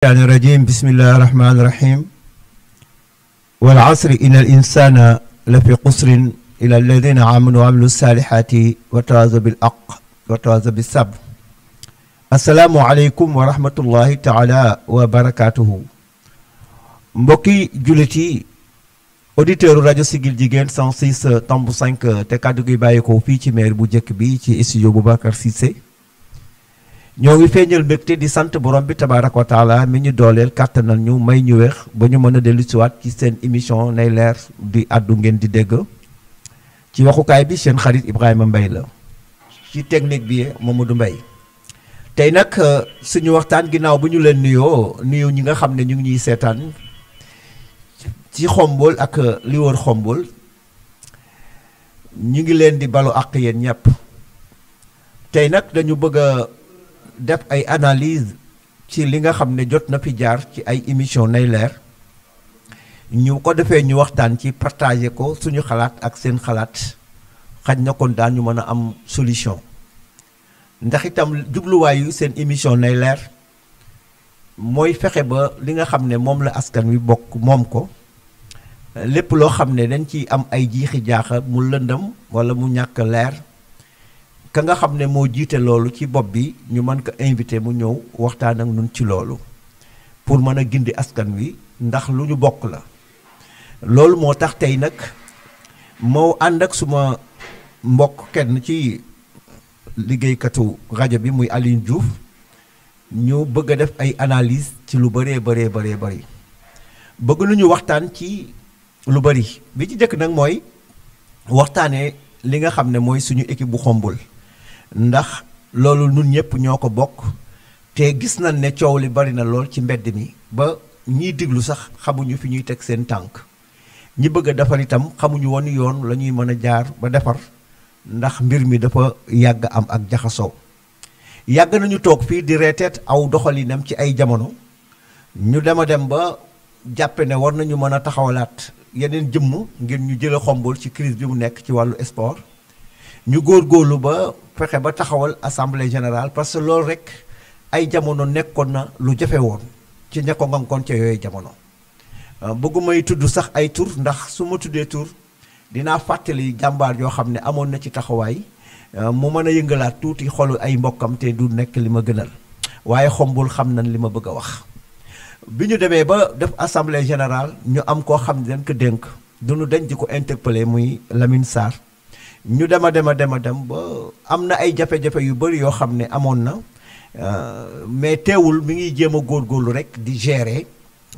الشيطان الرجيم بسم الله الرحمن الرحيم والعصر إن الإنسان لفي قسر إلى الذين آمنوا وعملوا الصالحات وتواصوا بالحق وتواصوا بالصبر. السلام عليكم ورحمة الله تعالى وبركاته. mbokki jullit yi auditeur rajo Siggil Jigéen 106.5 te kàddu gi bàyyi ko fii ci maire bu njëkk bi ci studio Boubacar Cissé. ñoo ngi feeñal mbégte di sant borom bi tabaaraka wa taala mi ñu dooleel kàttanal ñu may ñu weex ba ñu mën a dellu siwaat ci seen émission nay leer di àddu ngeen di dégg ci waxukaay bi seen xarit Ibrahima Mbaye la ci technique bi Mamadou Mbaye. tey nag suñu waxtaan ginnaaw bu ñu leen nuyu ñi nga xam ne ñu ngi ñuy seetaan ci Xombol ak li wër Xombol ñu ngi leen di balu àq yéen ñëpp. tey nag dañu bëgg a def ay analyse ci li nga xam ne jot na fi jaar ci ay émission nay leer ñu ko defee ñu waxtaan ci partager ko suñu xalaat ak seen xalaat xaj na kon daan ñu mën a am solution ndax itam jubluwaayu seen émission nay leer mooy fexe ba li nga xam ne moom la askan wi bokk moom ko lépp loo xam ne dañ ciy am ay jiixi jaaxa mu lëndëm wala mu ñàkk leer ka nga xam ne moo jiite loolu ci bopp bi ñu mën ko invité mu ñëw waxtaan ak ñun ci loolu pour mën a gindi askan wi ndax lu ñu bokk la. loolu moo tax tey nag moo ànd ak suma mbokk kenn ci liggéeykatu rajo bi muy Alioune Diouf ñu bëgg a def ay analyse ci lu bëree bëri bëgg lu ñu waxtaan ci lu bëri bi ci jëkk nag mooy waxtaanee li nga xam ne mooy suñu équipe bu Xombol. ndax loolu ñun ñëpp ñoo ko bokk te gis nañ ne coow li bari na lool ci mbedd mi ba ñiy diglu sax xamuñu fi ñuy teg seen tànk ñi bëgg a defar itam xamuñu woon yoon la ñuy mën a jaar ba defar ndax mbir mi dafa yàgg am ak jaxasoo. yàgg nañu toog fii di reeteet aw doxalinam ci ay jamono ñu dem ba jàppe ne war nañu mën a taxawalaat yeneen jëmm ngir ñu jële Xombol ci crise bi mu nekk ci wàllu sport. ñu góorgóorlu ba fexe ba taxawal assemblée générale parce que loolu rek ay jamono nekkoon na lu jafe woon ci ña ko ngankoon ca yooyu jamono. bëggumay tudd sax ay tur ndax su ma tuddee tur dinaa fàttali jàmbaar yoo xam ne amoon na ci taxawaay mu mën a yëngalaat tuuti xolu ay mbokkam te du nekk li ma gënal waaye Xombol xam nañ li ma bëgg a wax. bi ñu demee ba def assemblée générale ñu am koo xam ne dañ ko dénk duñu dañ di ko interpellé muy Lamine Sarr. ñu dem ba am na ay jafe-jafe yu bëri yoo xam ne amoon na mais teewul mi ngi jéem a góorgóorlu rek di gérer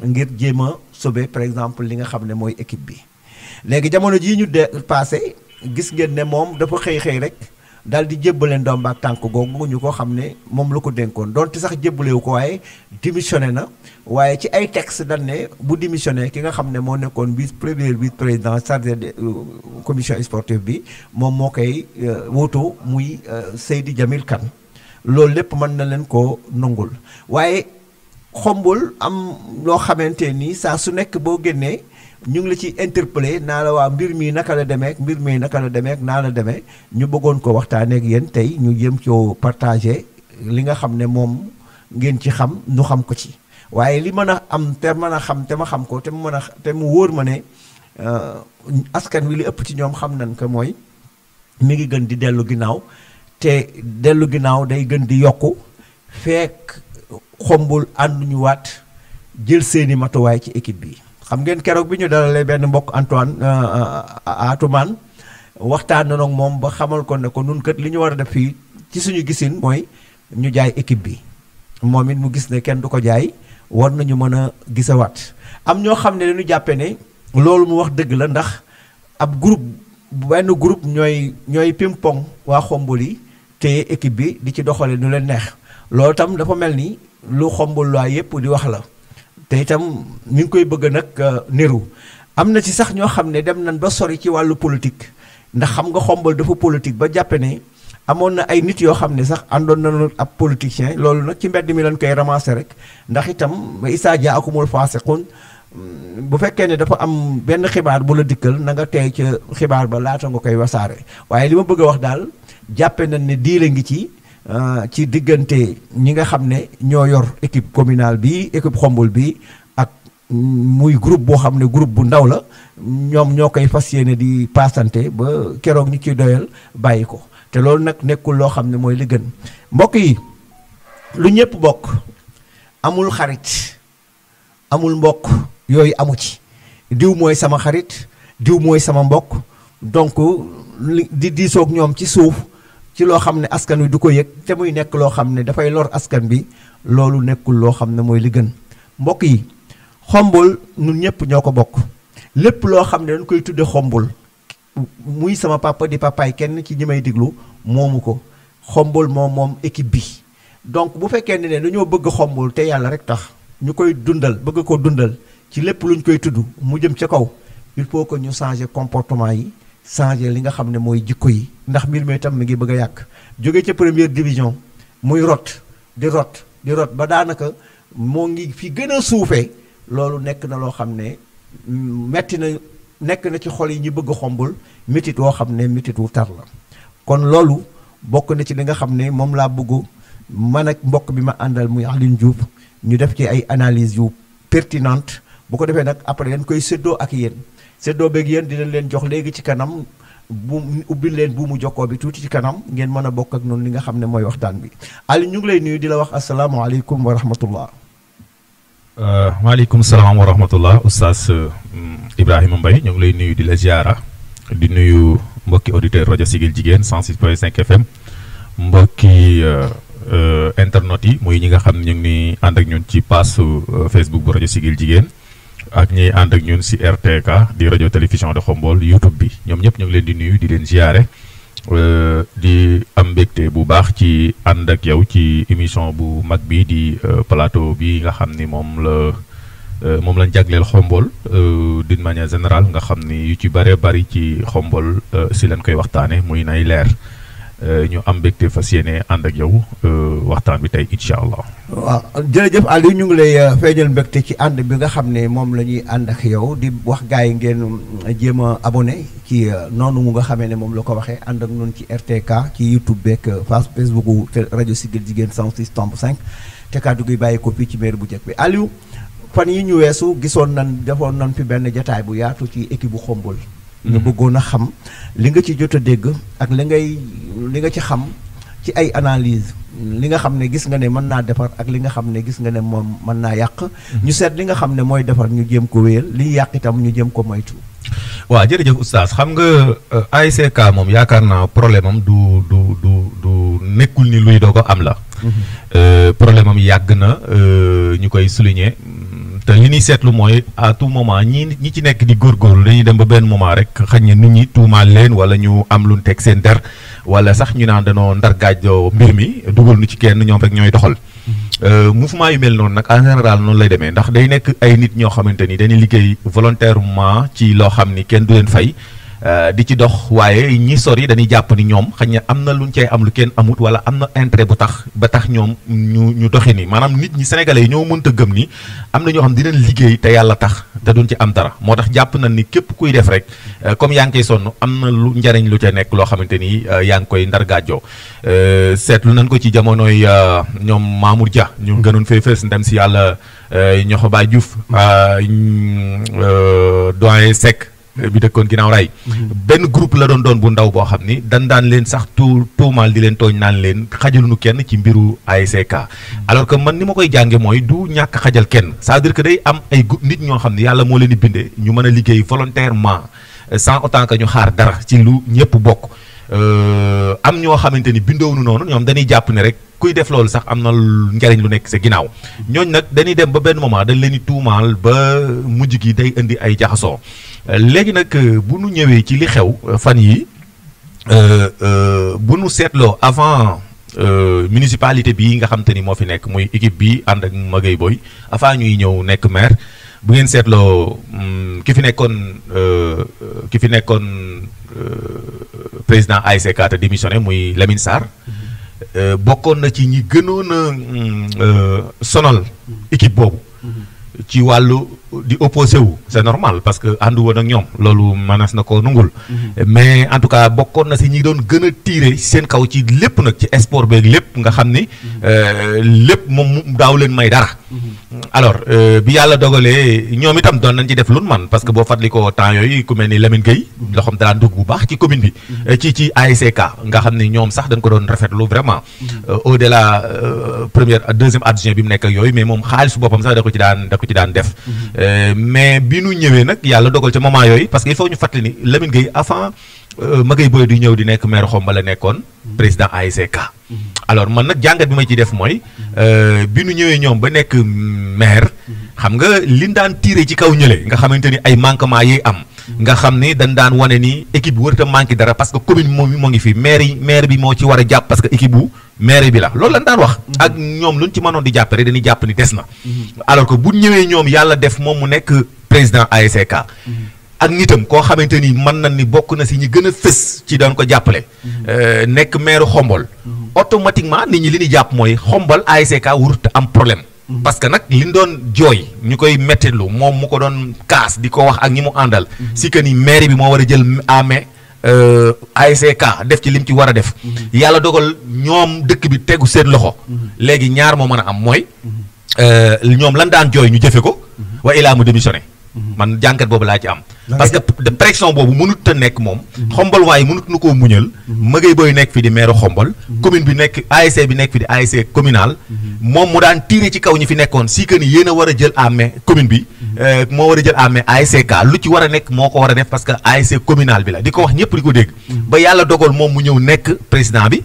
ngir jéem a sauver par exemple li nga xam ne mooy équipe bi. léegi jamono jii ñu passé gis ngeen ne moom dafa xëy rek daal di jébbale ndomba ak tànk googu ñu ko xam ne moom la ko dénkoon donte sax jébbalewu ko waaye démissionné na waaye ci ay texte dañ ne bu démissionné ki nga xam ne moo nekkoon vice président chargé de commission sportive bi moom moo koy woto muy Seydi Jamil Kane loolu lépp mën na leen ko nangul waaye Xombol am loo xamante ni saa su nekk boo génnee ñu ngi la ci interpellé naa la waa mbir mi naka la demee naa la demee ñu bëggoon ko waxtaanee ak yéen tey ñu jëm coo partagé li nga xam ne moom ngeen ci xam nu xam ko ci waaye li mën a am te mën a xam te ma xam ko te mu mën a te mu wóor ma ne askan wi li ëpp ci ñoom xam nañ ko mooy mi ngi gën di dellu ginnaaw te dellu ginnaaw day gën di yokku fekk Xombol ànduñu waat jël seeni matuwaay ci équipe bi. xam ngeen keroog bi ñu dalalee benn mbokk Antoine Atoumane waxtaan na nag moom ba xamal ko ne ko nun kat li ñu war a def fii ci suñu gisin mooy ñu jaay équipe bi moom it mu gis ne kenn du ko jaay war nañu mën a gisawaat. am ñoo xam ne dañu jàppe ne loolu mu wax dëgg la ndax ab benn groupe ñooy ping-pong waa Xombol yi te équipe bi di ci doxale nu leen neex loolu tam dafa mel ni lu Xombol waa yépp di wax la. te itam mi ngi koy bëgg nag niru am na ci sax ñoo xam ne dem nañ ba sori ci wàllu politique ndax xam nga Xombol dafa politique ba jàppe ne amoon na ay nit yoo xam ne sax àndoon nañu ab politicien loolu nag ci mbedd mi lañ koy ramasser rek ndax itam Issa Dia akumul faasiqun bu fekkee ne dafa am benn xibaar bu la dikkal na nga tey ca xibaar ba laata nga koy wasaare waaye li ma bëgg a wax daal jàppe nañ ne diile ngi ci ci diggante ñi nga xam ne ñoo yor équipe communale bi équipe Xombol bi ak muy groupe boo xam ne groupe bu ndaw la ñoom ñoo koy fas yéene di paasante ba keroog ñu ciy doyal bàyyi ko te loolu nag nekkul loo xam ne mooy li gën mbokk yi lu ñëpp bokk amul xarit amul mbokk yooyu amu ci diw mooy sama xarit diw mooy sama mbokk donc di diisoog ñoom ci suuf ci loo xam ne askan wi du ko yëg te muy nekk loo xam ne dafay lor askan bi loolu nekkul loo xam ne mooy li gën mbokk yi Xombol ñun ñëpp ñoo ko bokk lépp loo xam ne dañ koy tudde Xombol muy sama papa di papaay kenn ci ñi may diglu moomu ko Xombol moom équipe bi donc bu fekkee ne dañoo bëgg Xombol te yàlla rek tax ñu koy dundal bëgg ko dundal ci lépp luñ koy tudd mu jëm ca kaw il faut que ñu changer comportement yi changer li nga xam ne mooy jikko yi ndax mbir mi itam mi ngi bëgg a yàq jóge ca première division muy rot di rot ba daanaka moo ngi fi gën a suufee loolu nekk na loo xam ne metti na nekk na ci xol yi ñu bëgg Xombol métit woo xam ne métit wu tar la kon loolu bokk na ci li nga xam ne moom laa bëgg man ak mbokk bi ma àndal muy Alioune Diouf ñu def ci ay analyse yu pertinente bu ko defee nag après dañ koy séddoo ak yéen séddoo beeg yéen dinañ leen jox léegi ci kanam bu ubbil leen bu mu jokkoo bi tuuti ci kanam ngeen mën a bokk ak noonu li nga xam ne mooy waxtaan bi Alioune ñu ngi lay nuyu di la wax asalaamaaleykum wa rahmatullah. waaleykum salaam wa rahmatullah oustaz Ibrahima Mbaye ñu ngi lay nuyu di la ziara di nuyu mbokki auditeur rajo Siggil Jigéen 106.5 FM mbokki internet yi muy ñi nga xam ne ñu ngi ànd ak ñun ci page Facebook bu rajo Siggil Jigéen ak ñiy ànd ak ñun si RTK di rajo télévision de Xombol YouTube bi ñoom ñëpp ñu ngi leen di nuyu di leen ziare di am mbégte bu baax ci ànd ak yow ci émission bu mag bi di plateau bi nga xam ni moom lañ jagleel Xombol d'une manière générale nga xam ni yu ci bëree bëri ci Xombol si lañ koy waxtaane muy nay leer ñu am mbégte fas yéene ànd ak yow waxtaan bi tey incha allah. waaw jërëjëf Aliou ñu ngi lay feeñal mbégte ci ànd bi nga xam ne moom la ñuy ànd ak yow di wax gars yi ngeen jéem a abonné ci noonu mu nga xamee ne moom la ko waxee ànd ak noonu ci RTK ci YouTube beeg Facebook wu rajo Siggil Jigéen 106.5 te kàddu gi bàyyi ko fii ci mairie bu njëkk bi Aliou fan yi ñu weesu defoon nañ fi benn jataay bu yaatu ci équipe bu Xombol. ñu bëggoon a xam li nga ci jot a dégg ak li nga ci xam ci ay analyse li nga xam ne gis nga ne mën naa defar ak li nga xam ne gis nga ne moom mën naa yàq. ñu seet li nga xam ne mooy defar ñu jéem ko wéyal liy yàq itam ñu jéem ko moytu. waaw jërëjëf oustaz xam nga ASC moom yaakaar naa problème am du nekkul ni luy doo ko am la. problème am yàgg na ñu koy souligner. te li ñuy seetlu mooy à tout moment ñi ci nekk di góorgóorlu dañuy dem ba benn moment rek xañ na nit ñi tuumaal leen wala ñu am lu ñu teg seen der wala sax ñu naan danoo ndargaajoo mbir mi dugal nu ci kenn ñoom rek ñooy doxal. mouvement yu mel noonu nag en général noonu lay demee ndax day nekk ay nit ñoo xamante ni dañuy liggéey volontairement ci loo xam ni kenn du leen fay. di ci dox waaye ñi sori dañuy jàpp ni ñoom xëy na am na luñ cay am lu kenn amut wala am na intérêt bu tax ba tax ñoom ñu doxe ni maanaam nit ñi sénégalais yi ñoo mënta gëm ni am na ñoo xam dinañ liggéey te yàlla tax te duñ ci am dara moo tax jàpp nañ ni képp kuy def rek comme yaa ngi koy sonn am na lu njariñ lu ca nekk loo xamante ni yaa ngi koy ndargaajoo seetlu nañ ko ci jamonoy ñoom Mamour Dia ñu gënoon fee fees ndem si yàlla ñoxo Baay Diouf doyen Seck bi dëkkoon ginnaaw raay benn groupe la doon bu ndaw boo xam ni daan leen sax tuumaal di leen tooñ naan leen xajaluñu kenn ci mbiru ASC alors que man ni ma koy jànge mooy du ñàkk xajal kenn c'est-à-dire que day am ay nit ñoo xam ne yàlla moo leen di bindee ñu mën a liggéey volontairement sans autant que ñu xaar dara ci lu ñëpp bokk am ñoo xamante ni bindoowuñu noonu ñoom dañuy jàpp ne rek kuy def loolu sax am na njariñ lu nekk sa ginnaaw ñooñ nag dañuy dem ba benn moment dañ leen di tuumaal ba mujj gi day indi ay jaxasoo léegi nag bu nu ñëwee ci li xew fan yi bu nu seetloo avant municipalité bi nga xam te ni moo fi nekk muy équipe bi ànd ak Maguette Boye avant ñuy ñëw nekk maire bu ngeen seetloo ki fi nekkoon président ASC te démissionné muy Lamine Sarr bokkoon na ci ñi gënoon a sonal équipe boobu ci wàllu di opposé wu c'est normal parce que àndu woon ak ñoom loolu manas na ko nungul mais en tout cas bokkoon na si ñi doon gën a tiire seen kaw ci lépp nag ci sport beeg lépp nga xam ni lépp moom daaw leen may dara alors bi yàlla dogalee ñoom itam doon nañ ci def lun man parce que boo fàttali ko temps yooyu ku mel ni Lamine Gueye loo xam daan dugg bu baax ci commune bi ci ASC nga xam ni ñoom sax dañ ko doon rafetlu vraiment au delà deuxième adjoint bi mu nekk ak yooyu mais moom xaalis boppam sax da ko ci daan def mais bi nu ñëwee nag yàlla dogal ca moment yooyu parce que il faut ñu fàttali ni Lamine Gueye avant Magueye Boye di ñëw di nekk maire Xombal la nekkoon président ASC alors man nag jàngat bi ma ciy def mooy bi nu ñëwee ñoom ba nekk maire xam nga liñ daan tiré ci kaw ñële nga xamante ni ay manquement yi am nga xam ni dañ daan wane ni équipe bi warut a manqué dara parce que commune moom moo ngi fi maire bi moo ci war a jàpp parce que équipe bu maire bi la loolu lañ daan wax ak ñoom luñ ci mënoon di jàpp rek dañuy jàpp ni des na alors que bu ñëwee ñoom yàlla def moom mu nekk président ASC ak nitam koo xamante ni mën na ni bokk na si ñi gën a fës ci doon ko jàppale nekk maire Xombol automatiquement nit ñi li ñuy jàpp mooy Xombol ASC warut am problème parce que nag li ñu doon jooy ñu koy mettitlu moom mu ko doon kaas di ko wax ak ñi mu àndal si que ni maire bi moo war a jël amee ASC def ci lim ci war a def yàlla dogal ñoom dëkk bi tegu seen loxo léegi ñaar moo mën a am mooy ñoom lan daan jooy ñu jëfe ko wa ilaa mu démissionné man jànkat boobu laa ci am parce que de pression boobu mënut a nekk moom Xombol waaye mënut nu koo muñal Magueye Boye nekk fi di maire Xombol commune bi nekk ASC bi nekk fi di ASC communal moom mu daan tiire ci kaw ñi fi nekkoon si que ni yéen a war a jël en main commune bi moo war a jël en main ASC lu ci war a nekk moo ko war a def parce que ASC communal bi la di ko wax ñëpp di ko dégg ba yàlla dogal moom mu ñëw nekk président bi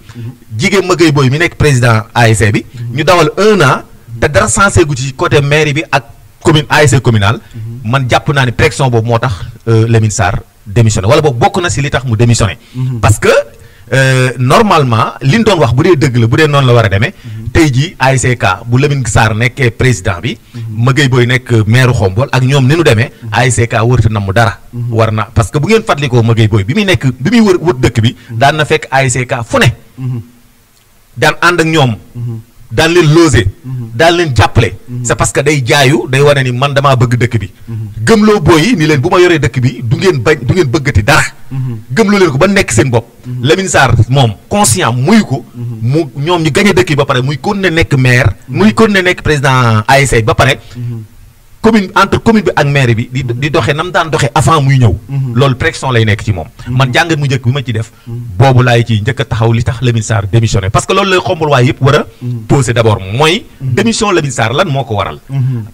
jigéen Magueye Boye mi nekk président ASC bi ñu dawal 1 an te dara sensé gu ci côté mairie bi ak commune ASC communal man jàpp naa ne pression boobu moo tax Lamine Sarr démissionné wala boobu bokk na si li tax mu démissionné parce que normalement li ñu doon wax bu dee dëgg la bu dee noonu la war a demee tey jii ASC bu Lamine Sarr nekkee président bi Magueye Boye nekk maire Xombol ak ñoom ni nu demee ASC wërta na mu dara war na parce que bu ngeen fàttalikoo Magueye Boye bi muy wër dëkk bi daan na fekk ASC fu ne daan ànd ak ñoom daan leen loger daan leen jàppale c'est parce que day jaayu day wane ni man damaa bëgg dëkk bi gëmloo booy yi ni leen bu ma yoree dëkk bi du ngeen bëggati dara gëmloo leen ko ba nekk seen bopp Lamine Sarr moom conscient muy ko mu ñoom ñu gañe dëkk bi ba pare muy continuer nekk maire muy continuer nekk président ASC ba pare commune entre commune bi ak maire bi di doxee nam daan doxee avant muy ñëw loolu pression lay nekk ci moom man jàngat mu njëkk bi ma ci def boobu laay ci njëkk a taxaw li tax Lamine Sarr démissionné parce que loolu lay Xombol waay yëpp war a posé d'abord mooy démission Lamine Sarr lan moo ko waral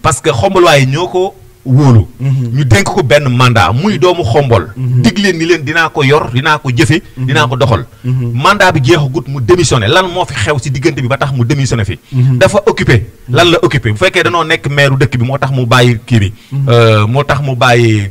parce que Xombol waay ñoo ko wóolu ñu dénk ko benn mandat muy doomu Xombol dig leen ni leen dinaa ko yor dinaa ko jëfe dinaa ko doxal mandat bi jeexagut mu démissionné lan moo fi xew si diggante bi ba tax mu démissionné fi dafa occupé lan la occupé bu fekkee danoo nekk maire dëkk bi moo tax mu bàyyi kii bi moo tax mu bàyyi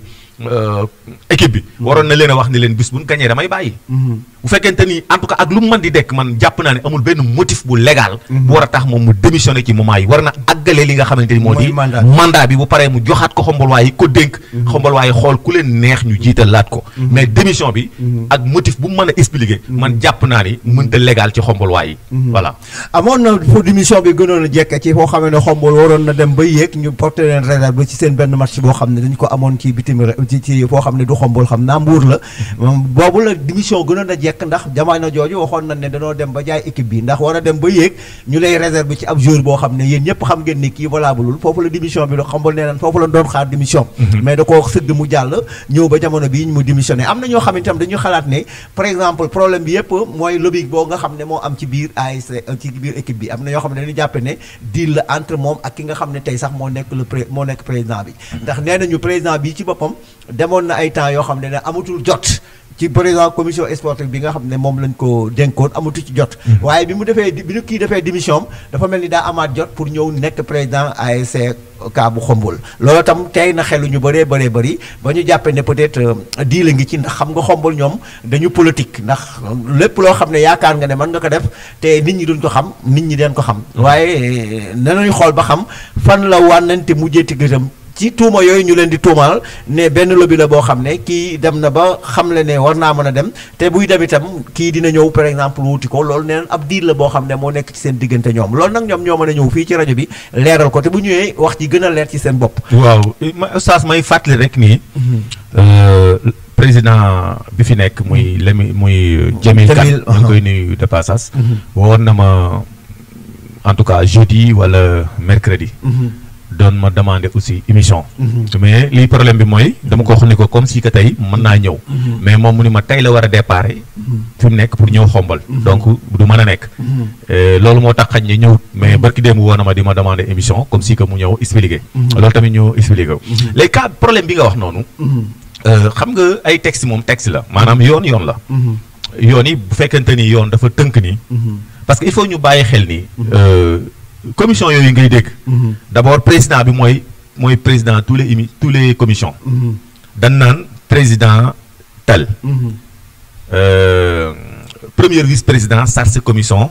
équipe bi waroon na leen a wax ni leen bis bu ñu gañee damay bàyyi bu fekkente ni en tout cas ak lu mu mën di dekk man jàpp naa ne amul benn motif bu légal bu war a tax moom mu démissionné ci moment yi war na àggale li nga xamante ni moo di mandat bi bu paree mu joxaat ko Xombol waay yi ko dénk Xombol waay yi xool ku leen neex ñu jiital laat ko mais démission bi ak motif bu mu mën a expliquer man jàpp naa ni mënta légal ci Xombol waay yi voilà amoon na fo démission bi gënoon a jekk ci foo xamee ne Xombol waroon na dem ba yéeg ñu porté leen réserve ci seen benn match boo xam ne dañu ko amoon ci bitim ci foo xam ne du Xombol xam naa Mbuur la boobu la démission gënoon a jekk ndax jamono jooju waxoon nañ ne dañoo dem ba jaay équipe bi ndax war a dem ba yéeg ñu lay réserve ci ab joueur boo xam ne yéen ñëpp xam ngeen ni kii valableul foofu la démission bi Xombol nee nañ foofu la doon xaar démission mais da koo sëgg mu jàll ñëw ba jamono bii mu démissionné am na ñoo xam ne itam dañu xalaat ne par exemple problème bi yëpp mooy lobby boo nga xam ne moo am ci biir ASC ci biir équipe bi am na ñoo xam ne dañu jàppe ne deal la entre moom ak ki nga xam ne tey sax moo nekk président bi ndax nee nañu président bi ci boppam demoon na ay temps yoo xam ne amatul jot ci président commission sportive bi nga xam ne moom lañ ko dénkoon amatu ci jot waaye bi ñu kii defee démission dafa mel ni daa amaat jot pour ñëw nekk président ASC bu Xombol loolu tam tey na xelu ñu bëree bëri ba ñu jàppe ne peut-être dii la ngi ci ndax xam nga Xombol ñoom dañu politique ndax lépp loo xam ne yaakaar nga ne mën nga ko def te nit ñi duñ ko xam nit ñi den ko xam waaye nañuy xool ba xam fan la wànnante mujjeeti gëtam ci tuuma yooyu ñu leen di tuumaal ne benn lobby la boo xam ne kii dem na ba xam le ne war naa mën a dem te buy dem itam kii dina ñëw par exemple wuti ko loolu neen ab diir la boo xam ne moo nekk ci seen diggante ñoom loolu nag ñoom ñoo mën a ñëw fii ci rajo bi leeral ko te bu ñëwee wax ci gën a leer ci seen bopp. waaw oustaz may fàttali rek nii. président bi fi nekk muy Jamil Kane ñu koy nuyu de passage. woon na ma en tout cas jeudi wala mercredi. doon ma demandé aussi émission. mais lii problème bi mooy dama ko wax ni ko comme si que tey mën naa ñëw. mais moom mu ni ma tey la war a départ fi mu nekk pour ñëw xombal. donc du mën a nekk. loolu moo tax xañ ne ñëwut mais barki démb woon na ma di ma demandé émission comme si que mu ñëw expliqué. loolu tamit ñu expliqué ko. léegi cas problème bi nga wax noonu. xam nga ay texte moom texte la maanaam yoon la. yoon yi bu fekkente ni yoon dafa tënk ni. parce que il faut ñu bàyyi xel ni. commission yooyu ngay dégg. d'abord président bi mooy président tous les commissions. dañ naan président tel. Premier vice-président chargé commission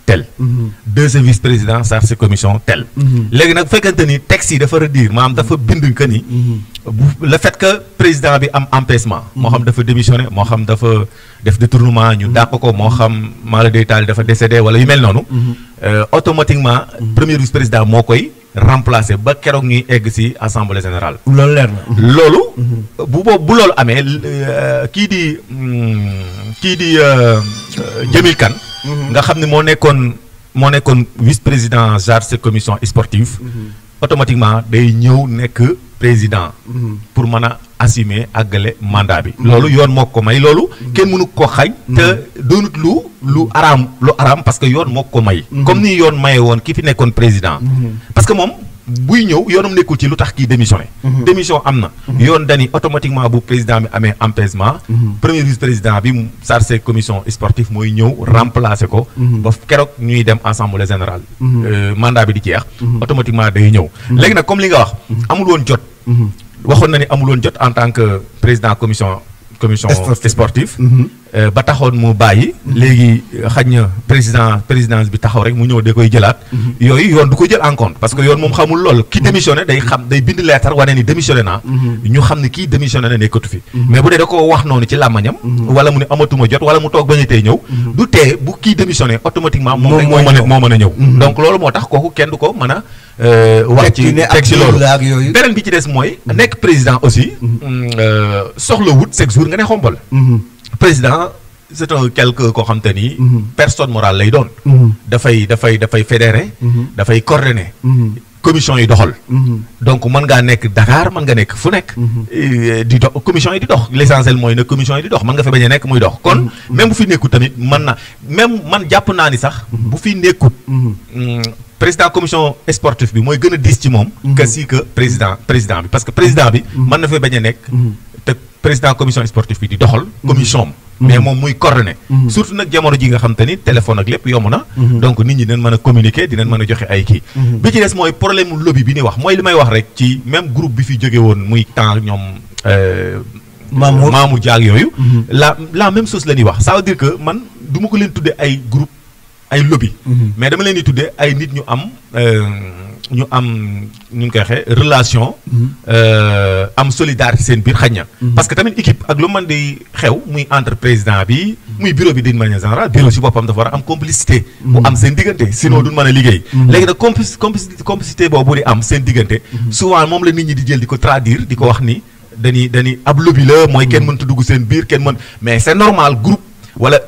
tel. Deuxième vice-président chargé commission tel. léegi nag bu fekkente ni texte yi dafa redire maanaam dafa bind que ni. le fait que président bi am empêchement. moo xam dafa démissionné moo xam dafa def détournement ñu dàq ko moo xam mala détail dafa décédé wala yu mel noonu. automatiquement premier vice-président moo koy remplacer ba keroog ñuy egg ci assemblée générale. loolu leer na. loolu. bu loolu amee kii di Jamil Kane. nga xam ne moo nekkoon vice-président chargé commission sportive. automatiquement day ñëw nekk président. pour mën a assumer àggale mandat bi. loolu yoon moo ko may loolu. kenn mënu ko xañ. te doonut lu araam parce que yoon moo ko may. comme ni yoon maye woon ki fi nekkoon président. parce que moom buy ñëw yoonam nekkul ci lu tax kii démissionné. démission am na. yoon dani automatiquement bu président bi amee empêchement. premier vice président bi mu chargé commission sportive mooy ñëw remplacer ko. ba keroog ñuy dem assemblée générale. mandat bi di jeex. automatiquement day ñëw. léegi nag comme li nga wax. amul woon jot. waxoon na ni amul woon jot en tant que président commission sportive. ba taxoon mu bàyyi. léegi xañ na présidence bi taxaw rek mu ñëw da koy jëlaat. yooyu yoon du ko jël en compte parce que yoon moom xamul lool ki démissionné day bind lettre wane ni démissionné naa. ñu xam ne kii démissionné na nekkatu fi. mais bu dee da ko wax noonu ci làmmañam. wala mu ne amatuma jot wala mu toog bañ a tey ñëw. du tee bu kii démissionné automatiquement. moom rek moo mën a ñëw. donc loolu moo tax kooku kenn du ko mën a. wax ci teg ci loolu beneen bi ci des mooy. nekk président aussi. soxla wut chaque jour nga ne xombal. président c'est un quelque koo xam te ni. personne morale lay doon. dafay fédérer. dafay coordonner. commission yi doxal. donc mën ngaa nekk Dakar mën nga nekk fu nekk. di dox commission yi di dox l'essentiel mooy ne commission yi di dox mën nga fa bañ a nekk muy dox kon même bu fi nekkut tamit mën na même man jàpp naa ni sax. bu fi nekkut. président commission sportive bi mooy gën a diis ci moom. que si que président bi parce que président bi. mën na fa bañ a nekk. te président commission sportive bi di doxal. commission am. mais moom muy coordonné. surtout nag jamono ji nga xam te ni téléphone ak lépp yomb na. donc nit ñi dinañ mën a communiquer dinañ mën a joxe ay kii. bi ci des mooy problème lobby bi ni wax mooy li may wax rek ci même groupe bi fi jóge woon muy temps ñoom. Mamour Diak yooyu. la même chose la ñuy wax ça veut dire que man du ma ko leen tuddee ay groupe ay lobby. mais dama leen di tuddee ay nit ñu am ñu koy waxee relation. am solidarité seen biir xaj na. parce que tamit équipe ak lu mën di xew muy entre président bi. muy bureau bi d'une manière générale bureau si boppam dafa war a am complicité. bu am seen diggante sinon duñ mën a liggéey. léegi nag complicité boobu di am seen diggante. souvent moom la nit ñi di jël di ko traduire di ko wax ni dañuy ab lobby la mooy kenn mënta dugg seen biir kenn mën mais c'est normal groupe. wala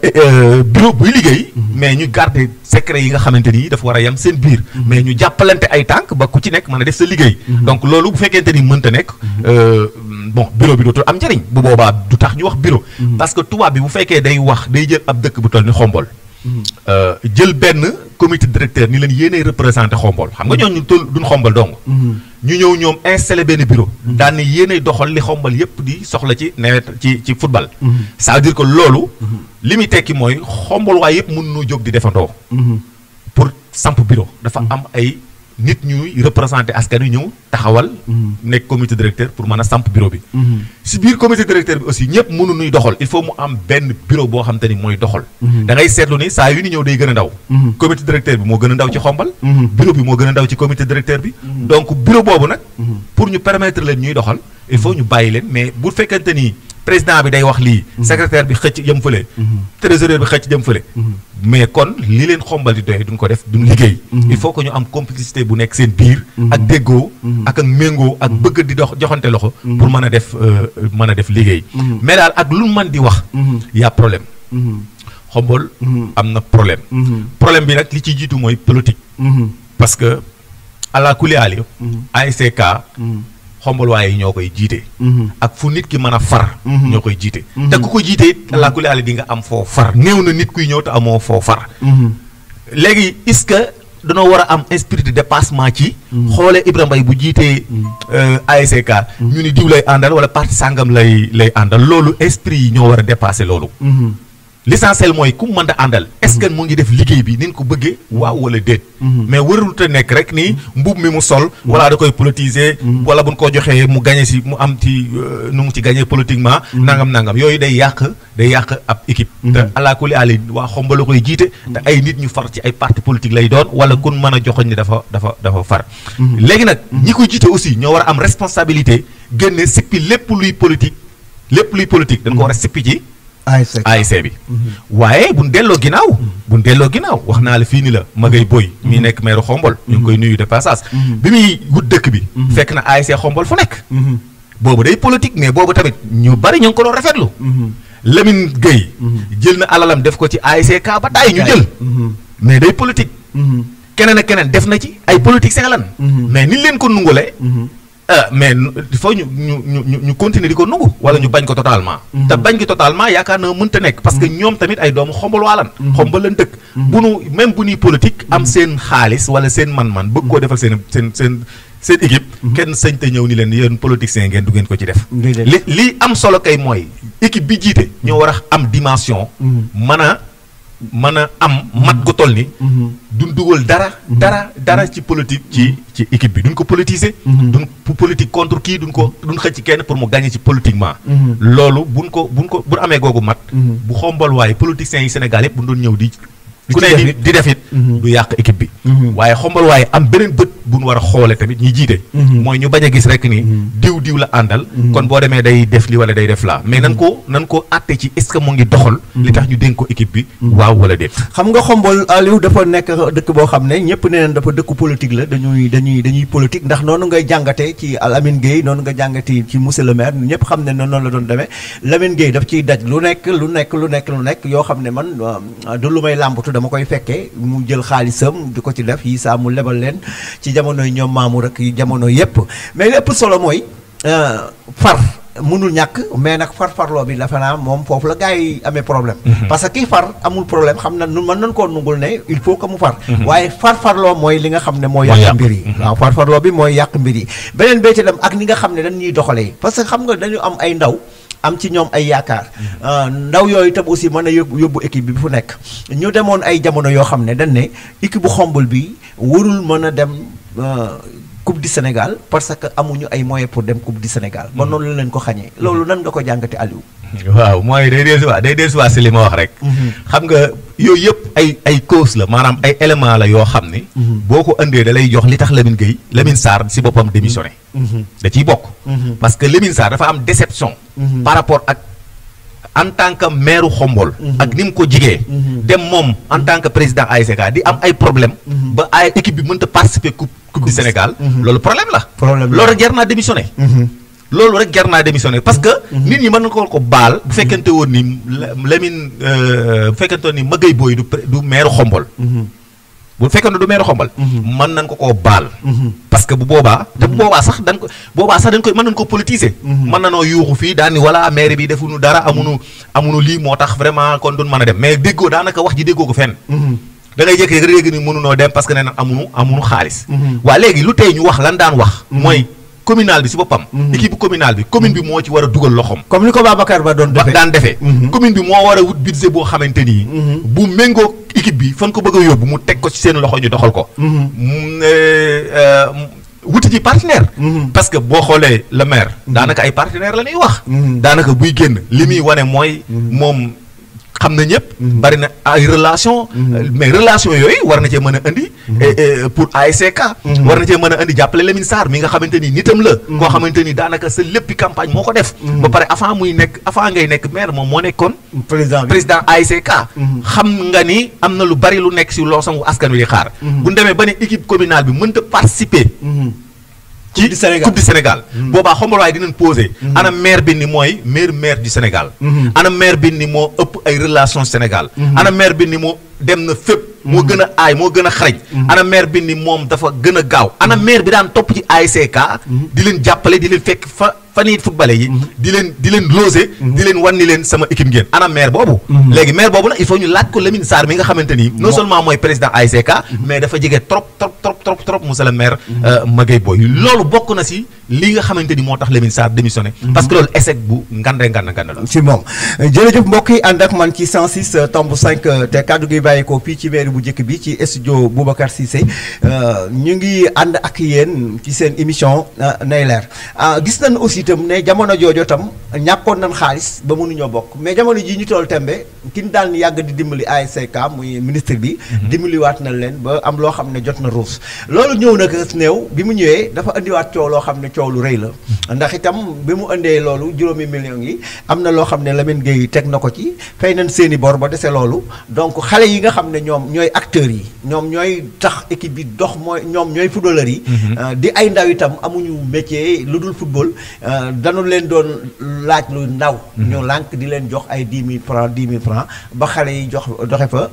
bureau buy liggéey. mais ñu garder secret yi nga xamante ni dafa war a yem seen biir. mais ñu jàppalante ay tànk ba ku ci nekk mën a def sa liggéey. donc loolu bu fekkente ni mënta nekk. bon bureau bi dootul am njëriñ bu boobaa du tax ñu wax bureau. parce que tubaab bi bu fekkee day jël ab dëkk bu toll ni Xombol. jël benn comité directeur ni leen yéenay représenté Xombol xam nga ñooñu duñ Xombol dong. ñu ñëw ñoom installé benn bureau. daan ni yéenay doxal li Xombol yépp di soxla ci nawet ci football. ça veut dire que loolu. li muy tekki mooy Xombol waaye yépp mën noo jóg di defandoo. pour samp bureau dafa am ay nit ñuy représenté askan wi ñëw taxawal. nekk comité directeur pour mën a samp bureau bi. si biir comité directeur bi aussi ñëpp mënu nuy doxal il faut mu am benn bureau boo xam te ni mooy doxal. da ngay seetlu ni saa yu ni ñëw day gën a ndaw. comité directeur bi moo gën a ndaw ci xombal. bureau bi moo gën a ndaw ci comité directeur bi. donc bureau boobu nag. pour ñu permettre leen ñuy doxal il faut ñu bàyyi leen mais bu fekkente ni président bi day wax lii. secrétaire bi xëcc jëm fële. trésorier bi xëcc jëm fële. mais kon li leen xombal di doy duñ ko def duñ liggéey. il faut que ñu am complicité bu nekk seen biir. ak déggoo ak méngoo ak bëgg di dox joxante loxo. pour mën a def liggéey. mais daal ak lu mën di wax. y a problème. xombal am na problème. problème bi nag li ci jiitu mooy politique. parce que ala kulli aali ASC xombal waaye yi ñoo koy jiite. ak fu nit ki mën a far. ñoo koy jiite. te ku ko jiite it allah kulli aali di nga am foo far. néew na nit kuy ñëw te amoo foo far. léegi est-ce que danoo war a am esprit de dépassement ci. xoolee Ibrahima Mbaye bu jiitee ASC ñu ni diw lay àndal wala parti sàngam lay àndal loolu esprit yi ñoo war a dépasser loolu. l'essentiel mooy ku mën a àndal est-ce que mu ngi def liggéey bi ni ñu ko bëggee waaw wala déet. mais warul te nekk rek ni mbubb mi mu sol. wala da koy politiser. wala bu ñu ko joxee mu gagné si mu am ci nu mu ci gagné politiquement. nangam yooyu day yàq ab équipe. te alaakulli aali waa Xombal la koy jiite. te ay nit ñu far ci ay parti politique lay doon wala kun mën a joxoñ ni dafa far. léegi nag ñi koy jiite aussi ñoo war a am responsabilité génne sippi lépp luy politique dañ ko war a sippi ci. ASC bi waaye buñ delloo ginnaaw wax naa la fii ni la Magay Boy mi nekk maire Xombol ñu ngi koy nuyu de passage bi muy wut dëkk bi fekk na ASC Xombol fu nekk boobu day politique mais boobu tamit ñu bari ñu ngi ko doon rafetlu Lamine Gueye jël na alalam def ko ci ASC ba tàyyi ñu jël mais day politique keneen ak keneen def na ci ay politique seen mais ni leen ko nungule mais il faut ñu continuer di ko nungu wala ñu bañ ko totalement. te bañ ko totalement yaakaar na mënta nekk parce que ñoom tamit ay doomu Xombal waalan Xombal lañ dëkk bu nu même bu ñuy politique am seen xaalis wala seen man-man bëgg koo defal seen équipe kenn sañ te ñëw ni leen yéen politicien ngeen du ngeen ko ci def li am solo kay mooy équipe bi jiite ñoo war a am dimension mën a am mat gu toll ni duñ dugal dara ci politique ci équipe bi duñ ko politiser duñ politique contre kii duñ xëcc kenn pour mu gagner ci politiquement loolu buñ amee googu mat bu Xombal waaye politiciens yi Sénégal yëpp buñ doon ñëw ku ne di def it du yàq équipe bi waaye Xombal waaye am beneen bët bu ñu war a xoole tamit ñi jiite mooy ñu bañ a gis rek ni diw la àndal kon boo demee day def li wala day def laa mais nan ko àtte ci est-ce que mu ngi doxal li tax ñu dénk ko équipe bi waaw wala déet xam nga Xombal Aliou dafa nekk dëkk boo xam ne ñëpp nee nañ dafa dëkku politique la dañuy politique ndax noonu ngay jàngatee ci Lamine Gueye noonu nga jàngatee ci monsieur le maire ñëpp xam ne noonu la doon demee Lamine Gueye daf ciy daj lu nekk yoo xam ne man du lu may làmbatu dama koy fekkee mu jël xaalisam di ko ci def yi saa mu lebal leen ci jamonoy ñoom maamu rek jamono yépp mais lépp solo mooy far mënul ñàkk mais nag farfarloo bi dafa naa moom foofu la gars yi amee problème parce que kii far amul problème xam na mën nañ koo nungul ne il faut que mu far waaye farfarloo mooy li nga xam ne mooy yàq mbir yi waaw farfarloo bi mooy yàq mbir yi beneen bee ci dem ak ni nga xam ne dañ ñuy doxalee parce que xam nga dañu am ay ndaw am ci ñoom ay yaakaar ndaw yooyu tam aussi mën a yóbbu équipe bi fu nekk ñu demoon ay jamono yoo xam ne dañ ne équipe bu Xombal bi warul mën a dem Coupe du Sénégal parce que amuñu ay moyens pour dem Coupe du Sénégal ba noonu la leen ko xañee loolu nan nga ko jàngate Aliou waaw mooy day dellusiwaat si li ma wax rek xam nga yooyu yëpp ay cause la maanaam ay élément la yoo xam ni boo ko indee da lay jox li tax Lamine Sarr si boppam démissionné da ciy bokk parce que Lamine Sarr dafa am déception par rapport ak en tant que maire Xombol ak ni mu ko jigee dem moom en tant que président ASC di am ay problème ba ay équipe bi mënta participer coupe du Sénégal loolu problème la loolu rek jar naa démissionner parce que nit ñi mën na ko baal bu fekkente woon ni Lamine bu fekkente woon ni Magay Boy du maire Xombol bu fekkee ne du maire Xombal mën nañ ko koo baal parce que bu boobaa te bu boobaa sax dañ koy mën nañ ko politiser mën na noo yuuxu fii daal ni voilà maire bi defuñu dara amuñu lii moo tax vraiment kon duñ mën a dem mais déggoo daanaka wax ji déggoo ko fenn da ngay jékki-jékki ni mënunoo dem parce que nee na amuñu xaalis waa léegi lu tey ñu wax lan daan wax mooy communal bi si boppam. équipe communal bi commune bi moo ci war a dugal loxoom. comme ni ko Babacar Ba doon defee daan defee. commune bi moo war a wut budget boo xamante ni. bu méngoo équipe bi fan ko bëgg a yóbbu mu teg ko ci seen loxo ñu doxal ko. wuti ci partenaire. parce que boo xoolee le maire. daanaka ay partenaire la ñuy wax. daanaka buy génn li muy wane mooy moom. xam na ñëpp. bari na ay relation mais relation yooyu war na cee mën a indi. pour ASC. war na cee mën a indi jàppale Lamine Sarr mi nga xamante ni nitam la. koo xamante ni daanaka sa léppi campagne moo ko def. ba pare avant ngay nekk maire moom moo nekkoon. président ASC. xam nga ni am na lu bari lu nekk si loosangu askan wi di xaar. bu ñu demee ba ne équipe communale bi mënta participer. ci coupe du Sénégal boobaa xombal waaye dinañ posé ana maire bi ni mooy maire du Sénégal ana maire bi ni moo ëpp ay relations Sénégal ana maire bi ni moo dem na fépp moo gën a aay moo gën a xarañ ana maire bi ni moom dafa gën a gaaw ana maire bi daan topp ci ASC di leen jàppale di leen fekk fa nii footballeur yi di leen loger di leen wan ni leen sama équipe ngeen ana maire boobu léegi maire boobu nag il faut ñu laaj ko Lamine Sarr mi nga xamante ni non seulement mooy président ASC mais dafa jege trop monsieur le maire Magaye Boye loolu bokk na si li nga xamante ni moo tax Lamine Sarr démissionné parce que loolu échec bu ngande la si moom jërëjëf mbokk yi ànd ak man ci 106 tomb 5 te kaddu gi bàyyi ko fii ci mairie bu njëkk bi ci studio Boubacar Cissé ñu ngi ànd ak yéen ci seen émission nay leer gis nañ aussi itam ne jamono joojo tam ñàkkoon nañ xaalis ba mënuñoo bokk mais jamono ji ñu toll tembe ki ñu daan yàgg di dimbali ASC muy ministre bi dimbaliwaat nañ leen ba am loo xam ne jot na ruus loolu ñëw na néew bi mu ñëwee dafa indiwaat coow loo xam ne coow lu rëy la ndax itam bi mu indee loolu juróomi millions yi am na loo xam ne Lamine Gueye teg na ko ci fay nañ seeni bor ba dese loolu donc xale yi nga xam ne ñoom ñooy acteurs yi ñoom ñooy tax équipe bi dox mooy ñoom ñooy footballeurs yi di ay ndaw itam amuñu métier lu dul football dañu leen doon laaj lu ndaw ñu lànk di leen jox ay 10 000 francs ba xale yi doxe fa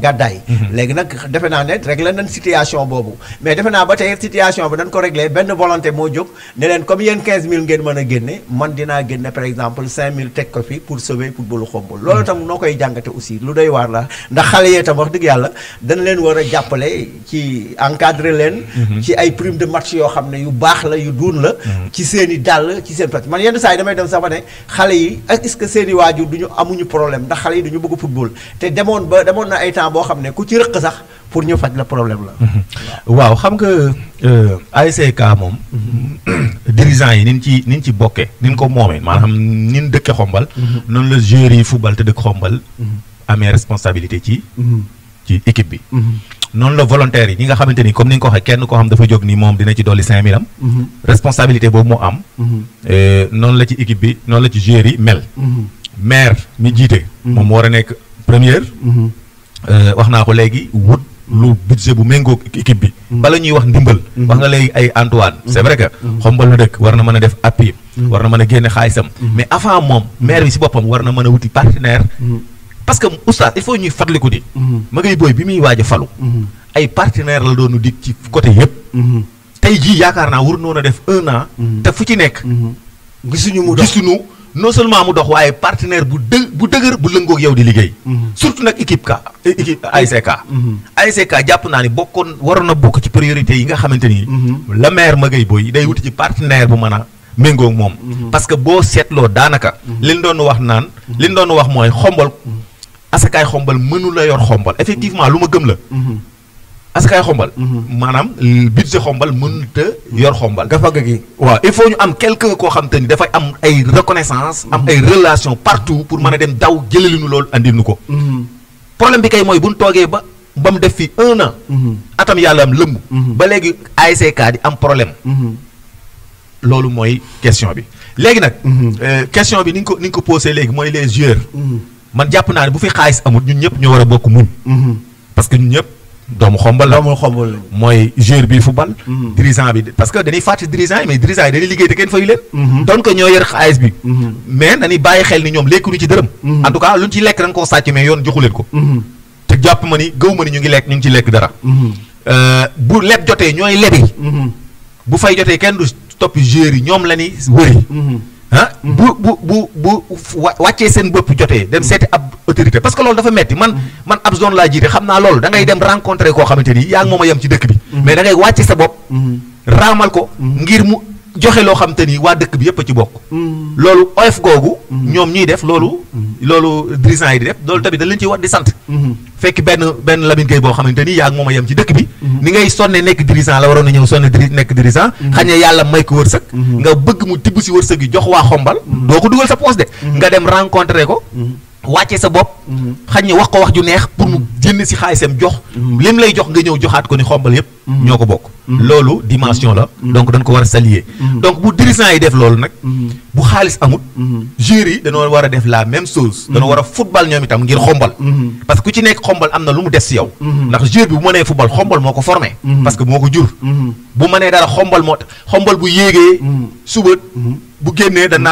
gàddaay léegi nag defe naa ne réglé nañ situation boobu mais defe naa ba tey situation bi dañ ko réglé benn volonté moo jóg ne leen comme yéen 15000 ngeen mën a génne man dinaa génne par exemple 5000 teg ko fi pour sauver footballu Xombol loolu tam noo koy jàngate aussi lu doy waar la ndax xale yee tam wax dëgg yàlla dañ leen war a jàppale ci encadrer leen ci ay prime de match yoo xam ne yu baax la yu duun la ci seen i dàll ci seen plat man yenn saa yi damay dem sax ba ne xale yi est-ce que seen i waajur duñu amuñu problème ndax xale yi duñu bëgg football te demoon na ay temps boo xam ne ku ci rëq sax pour ñu faj la problème la. waaw xam nga ASC moom dirigeants yi niñ ci bokkee niñ ko moomee maanaam niñ dëkke Xombal noonu la joueurs yi football te dëkk Xombal amee responsabilité ci équipe bi noonu la volontaires yi ñi nga xamante ni comme ni nga ko waxee kenn koo xam dafa jóg ni moom dina ci dolli 5000 am responsabilité boobu moo am noonu la ci équipe bi noonu la ci joueurs yi mel maire mi jiite moom moo war a nekk première wax naa ko léegi wut lu budget bu méngoo équipe bi bala ñuy wax ndimbal wax nga léegi ay Antoine c'est vrai que Xombal la dëkk war na mën a def appui war na mën a génne xaalisam mais avant moom maire bi si boppam war na mën a wuti partenaire parce que oustaz il faut ñuy fàttaliku di Magaye Boye bi muy waaj a falu ay partenaire la doonu dig ci côté yëpp tey jii yaakaar naa war noon a def 1 an te fu ci nekk gisuñu non seulement mu dox waaye partenaire bu dëgër bu lëngoog yow di liggéey surtout nag équipe ASC jàpp naa ni waroon na bokk ci priorité yi nga xamante ni la maire Magaye Boye day wuti ci partenaire bu mën a méngoog moom parce que boo seetloo daanaka liñ doon wax mooy Xombal asakaay Xombal mënu la yor Xombal effectivement lu ma gëm la asakaay Xombal maanaam budget Xombal mënut a yor Xombal gafaga gi waaw il faut ñu am quelqu'un koo xam te ni dafay am ay reconnaissance am ay relation partout pour mën a dem daw jëlali nu loolu andil nu ko problème bi kay mooy bu ñu toogee ba mu def fi 1 an atam yàlla am lëmb ba léegi ASC di am problème loolu mooy question bi léegi nag question bi ni nga ko posé léegi mooy les joueurs man jàpp naa ne bu fi xaalis amul ñun ñëpp ñoo war a bokk muñ parce que ñun ñëpp doomu Xombal la mooy joueur bi football dirigeant bi parce que dañuy fàtte dirigeant yi mais dirigeant yi dañuy liggéey te kenn fayu leen donc ñoo yor xaalis bi mais dañuy bàyyi xel ni ñoom lekkuñu ci dërëm en tout cas luñ ci lekk dañ koo sàcc mais yoon joxu leen ko te jàpp ma ni gëw ma ni ñu ngi ci lekk dara bu leb jotee ñooy lebi bu fay jotee kenn du topp joueur yi ñoom la ni wëri bu wàccee seen bopp jotee dem seeti ab autorité parce que loolu dafa metti man ab zone laa jiite xam naa loolu da ngay dem rencontrer koo xamante ni yaa ngi moom a yem ci dëkk bi mais da ngay wàcce sa bopp raamal ko ngir mu joxe loo xam te ni waa dëkk bi yëpp a ci bokk. loolu oyof googu. ñoom ñuy def loolu. loolu dirigeants yi di def loolu tamit dañ leen ciy war di sant. fekk benn Lamine Gueye boo xamante ni yaa ngi moom a yem ci dëkk bi. ni ngay sonne nekk dirigeant la waroon na ñëw sonne nekk dirigeant. xañ na yàlla may ko wërsëg. nga bëgg mu tibb si wërsëg yi jox waa xombal. doo ko dugal sa poche de. nga dem rencontrer ko. wàcce sa bopp. xañ na wax ko wax ju neex pour mu génn si xaalisam jox. lim lay jox nga ñëw joxaat ko ni xombal yëpp. ñoo ko bokk. loolu dimension la. donc dañ ko war a saluer. donc bu dirigeant yi def loolu nag. bu xaalis amut. joueurs yi dañoo war a def la même chose. dañoo war a football ñoom itam ngir xombal. parce que ku ci nekk xombal am na lu mu des si yow. ndax joueur bi bu mënee football xombal moo ko formé. parce que moo ko jur. bu mënee dara xombal moo xombal bu yéegee. suba bu génnee dañ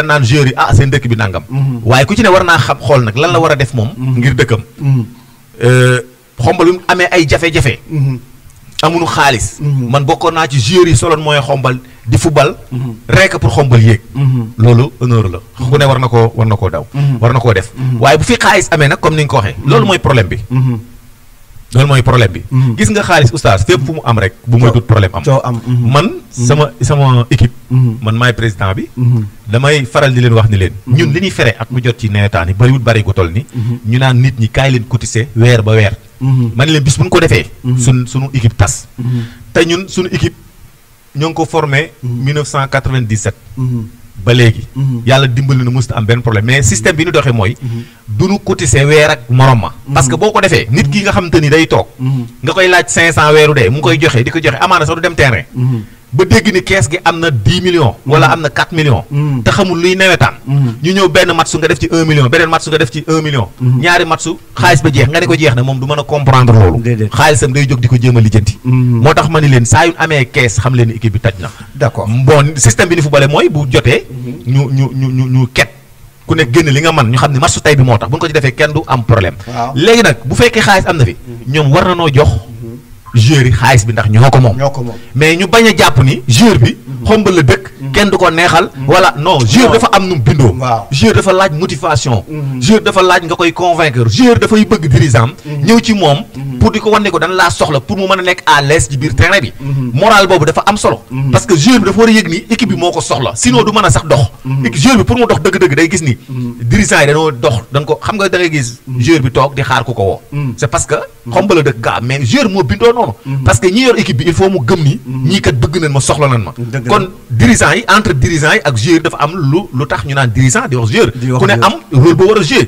naan joueurs yi seen dëkk bi nangam. waaye ku ci ne war naa xam xool nag lan la war a def moom. ngir dëkkam. xombal yu amee ay jafe-jafe. amuñu xaalis. man bokkoon naa ci joueurs yi soloon mooy xombal di football. rekk pour xombal yéeg. loolu honneur la. ku ne war na koo daw. war na koo def. waaye bu fi xaalis amee nag comme ni nga ko waxee. loolu mooy problème bi. loolu mooy problème bi. gis nga xaalis oustaz fépp fu mu am rek. bu muy dut problème am. man sama équipe. man maay président bi. damay faral di leen wax ni leen. ñun li ñuy fere at mu jot ci nawetaan yi bari gu toll ni. ñu naan nit ñi kaay leen cotiser weer ba weer. man leen bis bu ñu ko defee. sunu équipe tas. te ñun sunu équipe ñoo ngi ko formé 1997. ba léegi. yàlla dimbali na mosut am benn problème mais système bi ñu doxee mooy. du ñu cotiser weer ak morom ma. parce que boo ko defee nit ki nga xamante ni day toog. nga koy laaj 500 weeru dee mu ngi koy joxe di ko joxe amaana sax du dem terrain. ba dégg ni kees gi am na 10 millions. wala am na 4 millions. te xamul luy nawetaan. ñu ñëw benn match su nga def ci 1 million beneen match su nga def ci 1 million. ñaari match su xaalis ba jeex nga ne ko jeex na moom du mën a comprendre loolu. xaalisam day jóg di ko jéem a lijjanti. moo tax ma ni leen saa yu amee kees xam leen ni équipe bi taj na. d'accord bon système bi ni footballé mooy bu jotee. ñu ket. ku nekk génn li nga mën ñu xam ne match su tey bi moo tax bu ñu ko ci defee kenn du am problème. léegi nag bu fekkee xaalis am na fi. ñoom war na noo jox. joueur yi xaalis bi ndax ñoo ko moom. mais ñu bañ a jàpp ni joueur bi. xombal la dëkk. kenn du ko neexal. wala non joueur dafa am nu mu bindoo. joueur dafa laaj motivation. joueur dafa laaj nga koy convaincre joueur dafay bëgg dirigeant ñëw ci moom. pour di ko wan ne ko dañ laa soxla pour mu mën a nekk à l'aise ci biir terrain bi. moral boobu dafa am solo. parce que joueur bi dafa war a yëg ni équipe bi moo ko soxla sinon du mën a sax dox. joueur bi pour mu dox dëgg-dëgg day gis ni. dirigeant yi dañoo dox dañ ko xam nga da ngay gis. joueur bi toog di xaar ku ko woo. c'est parce que xombal la dëkk gaa mais joueur moo bindoo noonu. parce que ñi yor équipe bi il faut mu gëm ni. ñii kat bëgg nañ ma soxla nañ ma. kon dirigeant yi entre dirigeant yi ak joueur dafa am lu tax ñu naan dirigeant di wax joueur. ku ne am rôle ba war a jouer.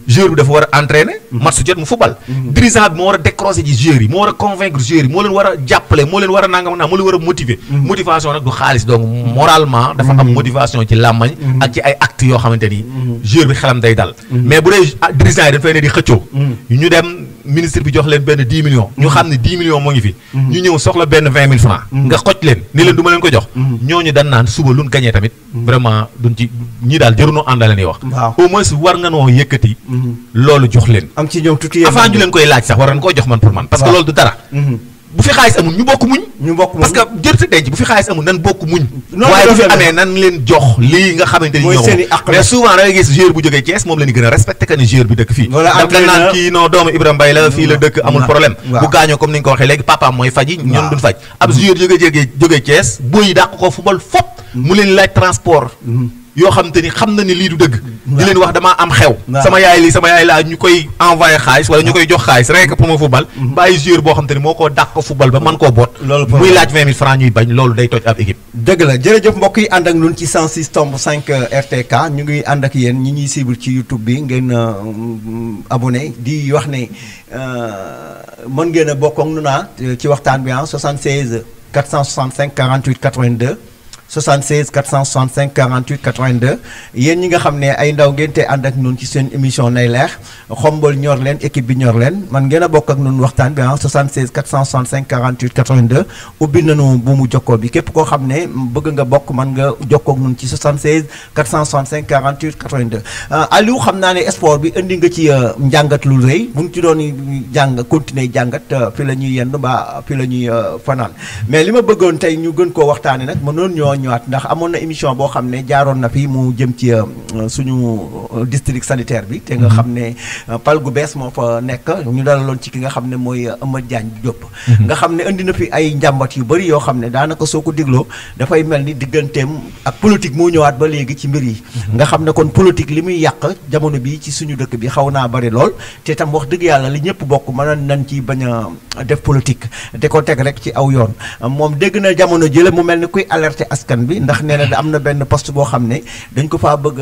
joueur bi dafa war a entraîner. match jot mu football. dirigeant bi moo war a décrocher ji joueurs yi moo war a convaincre joueurs yi moo leen war a jàppale moo leen war a nangam naa moo leen war a motiver. motivation nag du xaalis donc moralement. dafa am motivation ci làmmañ. ak ci ay actes yoo xamante ni. joueur bi xelam day dal. mais bu dee dirigeant yi dañ fay ne di xëccoo. ñu dem ministre bi jox leen benn 10 millions. ñu xam ne 10 millions moo ngi fi. ñu ñëw soxla benn 20 000 francs. nga xoj leen ni leen du ma leen ko jox. ñooñu dan naan suba luñ gañee tamit. vraiment duñ ci ñii daal jëruñoo àndale ni wax. au moins war nga noo yëkkati. loolu jox leen. am ci ñoom tuuti avant ñu leen koy laaj sax war nañ koo jox man pour man. parce que loolu du dara. bu fi xaalis amul ñu bokk muñ. parce que jërëjëf denc bu fi xaalis amul nan bokk muñ. waaye bu fi amee nan leen jox lii nga xamante ni ñoo mais souvent da ngay gis joueur bu jógee Thiès moom la ñu gën a respecté que ni joueur bi dëkk fii. daf la naan kii non doomu Ibrahima Mbaye la fii la dëkk amul problème. bu gaañoo comme ni nga ko waxee léegi papaam mooy faji ñun duñ faj. ab joueur jógee Thiès booy yi dàq ko football fop mu leen laaj transport. yoo xam te ni xam na ni lii du dëgg. di leen wax damaa am xew. sama yaay lii sama yaay laa ñu koy envoyé xaalis wala ñu koy jox xaalis rek pour ma football. bàyyi joueur boo xam te ni moo koo dàq ko football ba mën koo boot. muy laaj 20 000 francs ñuy bañ loolu day toj ab équipe. dëgg la jërëjëf mbokk yi ànd ak ñun ci 106.5 RTK ñu ngi ànd ak yéen ñi ñuy suivre ci YouTube bi ngeen abonné di wax ne mën ngeen a bokk ak ñun ci waxtaan bi 76 465 48 82. 76 465 48 82 yéen ñi nga xam ne ay ndaw ngeen te ànd ak ñun ci seen émission nay leer xombal ñor leen équipe bi ñor leen man ngeen a bokk ak ñun waxtaan bi 76 465 48 82 ubbi nañu bu mu jokkoo bi képp koo xam ne bëgg nga bokk man nga jokkoo ak ñun ci 76 465 48 82 Aliou xam naa ne sport bi indi nga ci njàngat lu rëy bu ñu ci doon continuer jàngat fi la ñuy yendu mbaa fi la ñuy fanaan mais li ma bëggoon tey ñu gën koo waxtaane nag mënoon ñoo ñëwaat ndax amoon na émission boo xam ne jaaroon na fi mu jëm ci suñu district sanitaire bi te nga xam ne pal gu bees moo fa nekk ñu dalaloon ci ki nga xam ne mooy Amath Diagne Diop nga xam ne indi na fi ay njàmbat yu bëri yoo xam ne daanaka soo ko dégloo dafay mel ni digganteem ak politique moo ñëwaat ba léegi ci mbir yi nga xam ne kon politique li muy yàq jamono bi ci suñu dëkk bi xaw naa bëri lool te tam wax dëgg yàlla li ñëpp bokk mën nañ ci bañ a def politique te ko teg rek ci aw yoon moom dégg na jamono jële mu mel ni kuy alerter askan bi ndax nee na am na benn poste boo xam ne dañ ko faa bëgg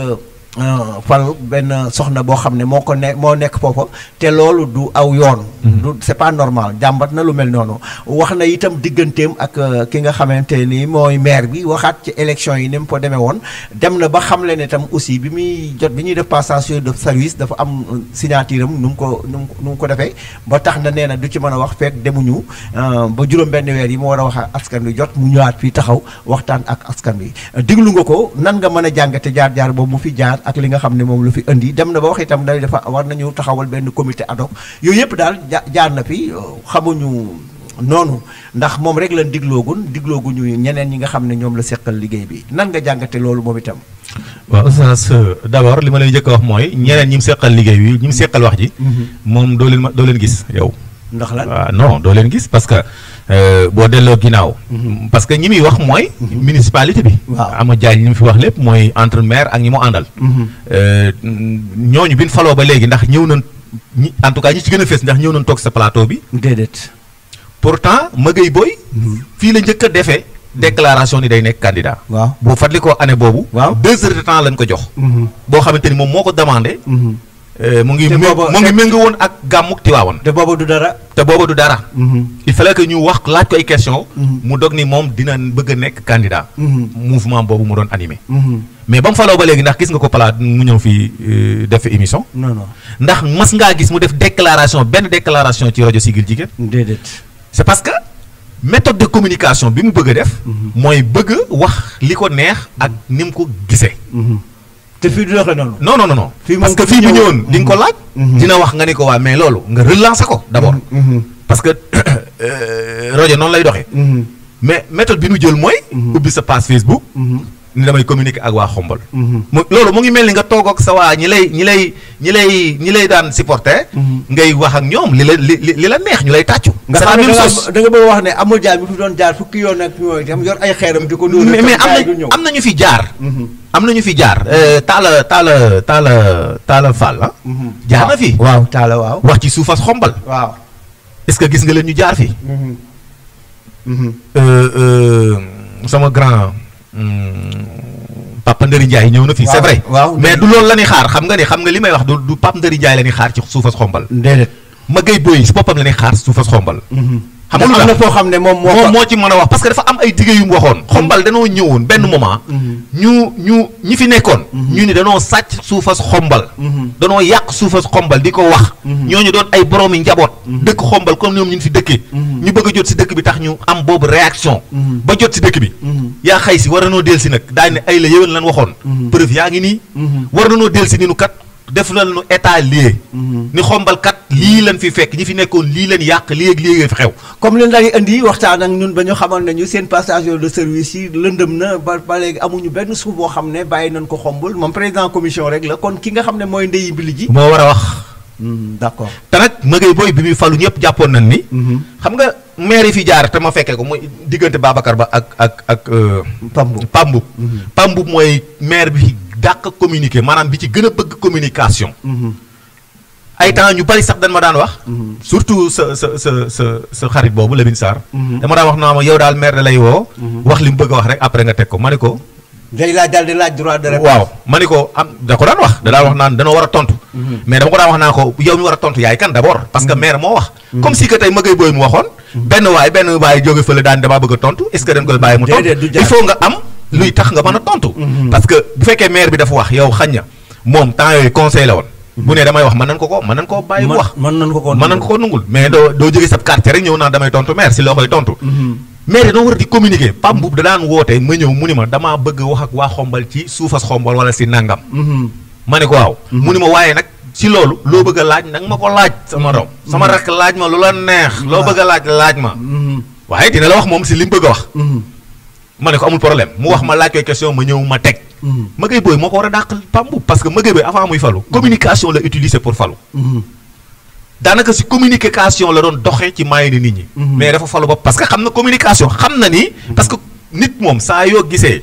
fal benn soxna boo xam ne moo nekk foofa te loolu du aw yoon du c'est pas normal jàmbat na lu mel noonu wax na itam digganteem ak ki nga xamante ni mooy maire bi waxaat ci élection yi ni mu fa demee woon dem na ba xamle ne itam aussi bi ñuy def passation de service dafa am signature am nu mu ko defee ba tax na nee na du ci mën a wax fekk demuñu ba juróom benn weer yi mu war a wax askan wi jot mu ñëwaat fii taxaw waxtaan ak askan wi diglu nga ko nan nga mën a jàngate jaar-jaar boobu mu fi jaar ak li nga xam ne moom lu fi indi dem na ba wax itam dafa war nañu taxawal benn comité ad hoc yooyu yëpp daal jaar na fi xamuñu noonu ndax moom rek lan diglooguñu ñeneen ñi nga xam ne ñoom la seqal liggéey bi nan nga jàngate loolu moom itam. waaw oustaz d'abord li ma lay njëkk a wax mooy ñeneen ñi mu seqal liggéey bi ñi mu seqal wax ji. moom doo leen gis yow. ndax lan waaw non doo leen gis parce que boo delloo ginnaaw. parce que ñi muy wax mooy. municipalité bi. waaw Amath Diagne ñi mu fi wax lépp mooy entre maire ak ñi mu àndal. ñooñu bi ñu faloo ba léegi ndax ñëw nañ en tout cas ñi ci gën a fees ndax ñëw nañ toog sa plateau bi. déedéet. pourtant Maguette Boye. fii la njëkk a defee. déclaration ni day nekk candidat. waaw boo fàttali ko année boobu. waaw 2 heures de temps lañ ko jox. boo xamante ni moom moo ko demandé. mu ngi méngoo woon ak gàmmuk Tiwaawan. te booba du dara. il fallait que ñu wax laaj ko ay question mu dog ni moom dina bëgg a nekk candidat. mouvement boobu mu doon animé. mais ba mu faloo ba léegi ndax gis nga ko palaat mu ñëw fii def émission. non ndax mas ngaa gis mu def benn déclaration ci rajo Siggil Jigéen. déedéet. c'est parce que méthode de communication bi mu bëgg a def. mooy bëgg wax li ko neex ak ni mu ko gisee. te fii du doxee noonu. non. parce que fii bu ñëwoon di nga ko laaj. dina wax nga ni ko waa mais loolu nga relancer ko d'abord. parce que rajo noonu lay doxee. mais méthode bi nu jël mooy. ubbi sa page Facebook. ni damay communiquer ak waa Xombol. loolu mu ngi mel ni nga toog ak sa waa ñi lay daan supporter. ngay wax ak ñoom li la neex ñu lay tàccu. nga xam ne da nga bëgg wax ne Amath Diagne bi fi doon jaar fukki yoon ak yooyu itam yor ay xeeram di ko. mais am na ñu fi jaar. am na ñu fi jaar Talla Fall ah. jaar na fi. waaw Talla waaw. wax ci suufas Xombol. waaw est-ce que gis nga leen ñu jaar fi. sama grand. Pape Ndari Ndiaye ñëw na fi. c'est vrai mais du loolu la ñuy xaar xam nga li may wax du Pape Ndari Ndiaye la ñuy xaar ci suufas Xombol. déedéet. Maguette Boye si boppam la ñuy xaar suufas Xombol. xam nga am na foo xam ne moom moo ci mën a wax parce que dafa am ay dige yu mu waxoon. Xombol danoo ñëwoon benn moment. ñi fi nekkoon. ñu ni danoo sàcc suufas Xombol. danoo yàq suufas Xombol di ko wax. ñooñu doon ay boroomi njaboot. dëkk Xombol comme ñoom ñu fi dëkkee. ñu bëgg a jot si dëkk bi tax ñu am boobu réaction. ba jot si dëkk bi. yaa xëy si war na noo del si nag daañu ne ay la yéwén lan waxoon. preuve yaa ngi nii. war na noo del si ni nu kat. def na nu état lié. ni Xombol kat lii lan fi fekk ñi fi nekkoon lii leen yàq lii fi xew. comme leen daal indi waxtaan ak ñun ba ñu xamal nañu seen passation de service yi lëndëm na ba léegi amuñu benn suuf boo xam ne bàyyi nañ ko Xombol moom président commission rek la kon ki nga xam ne mooy ndeyi mbili ji. moo war a wax. d'accord te nag Maguette Boye bi muy falu ñëpp jàppoon nañ ni. xam nga maire yi fi jaar te ma fekkee ko mooy diggante Babacar Ba ak Pambou mooy maire bi. dàq communiquer maanaam bi ci gën a bëgg communication. ay temps ñu bari sax dañ ma daan wax. surtout sa xarit boobu Lamine Sarr. dama daan wax naa ma yow daal maire da lay woo. wax li mu bëgg a wax rek après nga teg ko ma ne ko. day laaj daal di laaj droit de réponse. waaw ma ne ko da ko daan wax da daan wax naan danoo war a tontu. mais dama ko daan wax naa ko yow mi war a tontu yaay kan d'abord parce que maire moo wax. comme si que tey Maguette Boye mu waxoon. benn waay jóge fële daan damaa bëgg a tontu est-ce que dañ koy bàyyi mu tontu il faut nga am. luy tax nga mën a tontu. parce que bu fekkee maire bi dafa wax yow xañ na moom temps yooyu conseil la woon. bu ne damay wax mën nañ koo bàyyi mu wax. mën nañ ko nungul mais doo jógee sa quartier rek ñëw naan damay tontu maire si loo koy tontu. maire doo war di communiquer Pape Mboup da daan woote ma ñëw mu ni ma damaa bëgg wax ak waa Xombol ci suufas Xombol wala si nangam. ma ne ko waaw. mu ni ma waaye nag si loolu loo bëgg a laaj nag ma ko laaj sama doom. sama rakk laaj ma lu la neex. loo bëgg a laaj ma. waaye dina la wax moom si li mu bëgg a wax. ma ne ko amul problème mu wax ma laaj koy question ma ñëw ma teg. Maguette Boye moo ko war a dàqal Pape Mboup parce que Maguette Boye avant muy falu. communication la utiliser pour falu. daanaka si communication la doon doxee ci maayi ni nit ñi. mais dafa falu bopp parce que xam na communication xam na ni. parce que nit moom saa yoo gisee.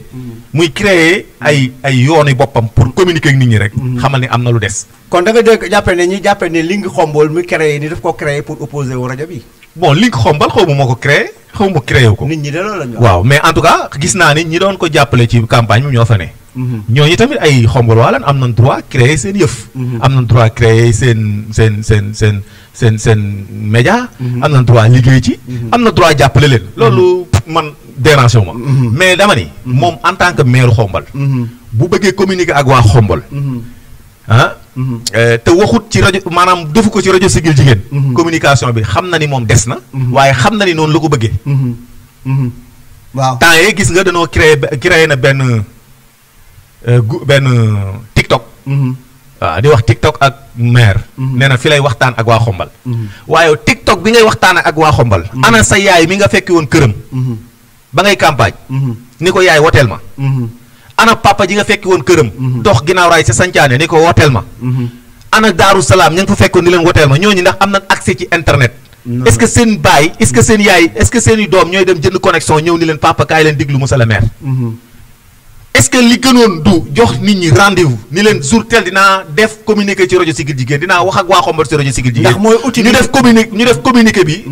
muy créer ay yooni boppam pour communiquer ak nit ñi rek. xamal ni am na lu des. kon da nga jàppee ne ñi jàppee ne li nga xombool muy créé ni daf ko créé pour opposer wu rajo bi. bon li nga xombal xaw ma moo ko créé xaw ma créé wu ko. nit ñi de loolu la ñu waaw mais en tout cas gis naa ni ñi doon ko jàppale ci campagne bi ñoo fa ne. ñooñu tamit ay xombal waa lan am nañ droit créer seen yëf. am nañ droit créer seen média. am nañ droit liggéey ci. am na droit jàppale leen. loolu man déranger wu ma. mais dama ni. moom en tant que maire xombal. bu bëggee communiquer ak waa xombal. te waxut ci rajo maanaam defu ko ci rajo Siggil Jigéen. communication bi xam na ni moom des na. waaye xam na ni noonu la ko bëggee. waaw temps yii gis nga dañoo créé na benn TikTok. waaw di wax TikTok ak maire. nee na fi lay waxtaan ak waa xombal. waaye TikTok bi ngay waxtaan ak waa xombal. ana sa yaay mi nga fekki woon këram. ba ngay campagne. ni ko yaay woteel ma. ana papa ji nga fekki woon këram. dox ginnaaw raay sa sancaane ni ko woteel ma. ana Daaru Salaam ña nga fa fekkoon ni leen woteel ma ñooñu ndax am na accès ci internet. est-ce que seen baay est-ce que seen yaay est-ce que seen i doom ñooy dem jënd connexion ñëw ni leen papa kaay leen diglu monsieur le maire. est-ce que li gënoon du jox nit ñi rendez-vous ni leen jour tel dinaa def communiqué ci rajo Siggil Jigéen dinaa wax ak waa xombal ci rajo Siggil Jigéen. ndax mooy outil ñu def communiqué bi.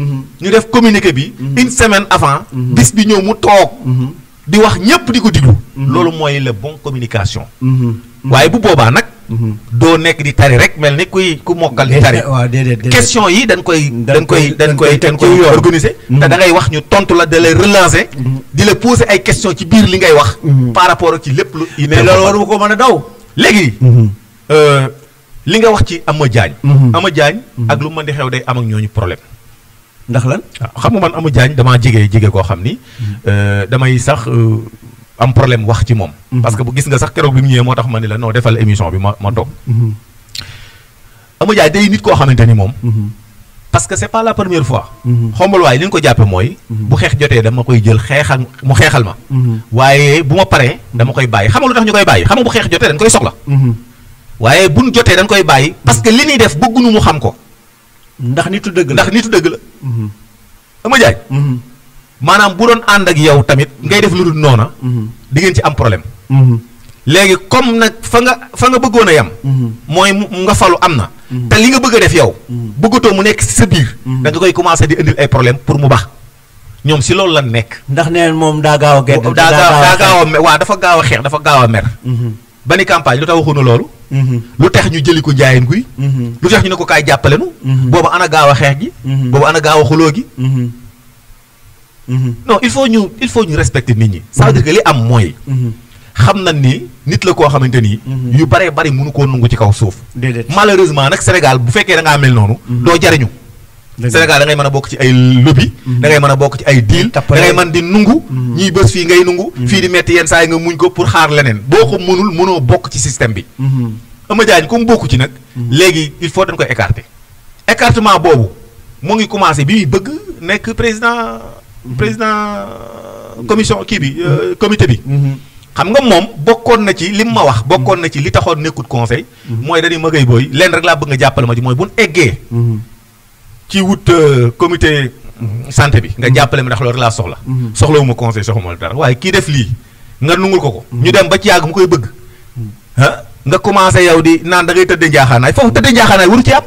ñu def communiqué bi. une semaine avant. bis bi ñëw mu toog. di wax ñëpp di ko diglu. loolu mooy la bonne communication. waaye bu boobaa nag. doo nekk di tari rek mel ni ku mokkal di tari. waaw déedéet question yi dañ koy organiser. te da ngay wax ñu tontu la da lay relancer. di la poser ay question ci biir li ngay wax. par rapport ak ci lépp lu. mais loolu waru ko mën a daw. léegi. li nga wax ci Ama Diagne. Ama Diagne ak lu mën di xew day am ak ñooñu problème. ndax lan. waaw xam nga man Ama Diagne damaa jege koo xam ni. damay sax am problème wax ci moom. parce que bu gis nga sax keroog bi mu ñëwee moo tax ma ni la non defal émission bi ma toog. Ama Diagne day nit koo xamante ni moom. parce que c'est pas la première fois. xombal waaye li ñu ko jàppe mooy. bu xeex jotee dama koy jël xeexal mu xeexal ma. waaye bu ma paree dama koy bàyyi xam nga lu tax ñu koy bàyyi xam nga bu xeex jotee dañ koy soxla. waaye buñ jotee dañ koy bàyyi parce que li ñuy def bëgguñu mu xam ko. ndax nitu dëgg la ndax nitu dëgg la. Ama Diagne. maanaam bu doon ànd ak yow tamit ngay def lu dul noona. di ngeen ci am problème. léegi comme nag fa nga bëggoon a yem. mooy nga falu am na. te li nga bëgg a def yow. bëggatoo mu nekk si sa biir. da nga koy commencé di indil ay problème pour mu baax. ñoom si loolu la nekk. ndax neen moom daa gaaw a gedd. daa gaaw a mer waaw dafa gaaw a xeex dafa gaaw a mer. ba ni campagne lu tax waxuñu loolu. lu tax ñu jëli ko Njaayeen Guy. lu tax ñu ne ko kaay jàppale nu. boobu ana gaaw a xeex gi. boobu ana gaaw a xuloo gi. non il faut ñu respecter nit ñi. ça veut dire que li am mooy. xam nañ ni nit la koo xamante ni. yu baree bari mënu koo nungu ci kaw suuf. malheureusement nag Sénégal bu fekkee da ngaa mel noonu. doo jariñu. Sénégal da ngay mën a bokk ci ay lobby. da ngay mën a bokk ci ay deal. da ngay mën di nungu. ñiy bës fii ngay nungu. fii di metti yenn saa yi nga muñ ko pour xaar leneen boo ko mënoo bokk ci système bi. Ama Diagne comme bokku ci nag. léegi il faut dañ koy écarter. écartement boobu mu ngi commencé bi muy bëgg nekk président commission kii bi comité bi. xam nga moom bokkoon na ci li mu ma wax bokkoon na ci li taxoon nekkut conseil. mooy dañuy Maguette Boye leen rek laa bëgg nga jàppale ma ci mooy bu ñu eggee. ci wut comité santé bi nga jàppale ma ndax loolu rek laa soxla. soxlawuma conseil soxlawuma dara waaye kii def lii nga nungul ko. ñu dem ba ci yàgg mu koy bëgg. nga commencé yow di naan da ngay tëdd njaaxaanaay foofu tëdd njaaxaanaay waru ci am.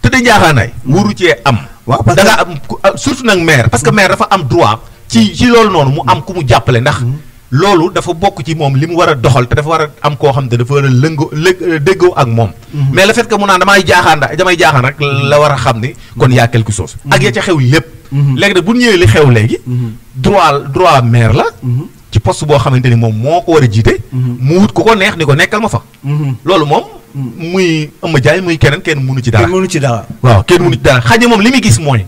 tëdd njaaxaanaay waru cee am. waaw parce que da nga am surtout nag maire parce que maire dafa am droit ci loolu noonu mu am ku mu jàppale ndax. loolu dafa bokk ci moom li mu war a doxal te dafa war a am koo xam te dafa war a déggoo ak moom. mais le fait que mu naan damay jaaxaan rek la war a xam ni kon y a quelque chose. ak ya ca xew lépp. léegi nag bu ñëwee li xew léegi. droit maire la. ci poste boo xamante ni moom moo ko war a jiite. mu wut ku ko neex ni ko nekkal ma fa. loolu moom. muy Ama Diagne muy keneen kenn mënu ci dara. kenn mënu ci dara. waaw kenn mënu ci dara xaj na moom li muy gis mooy.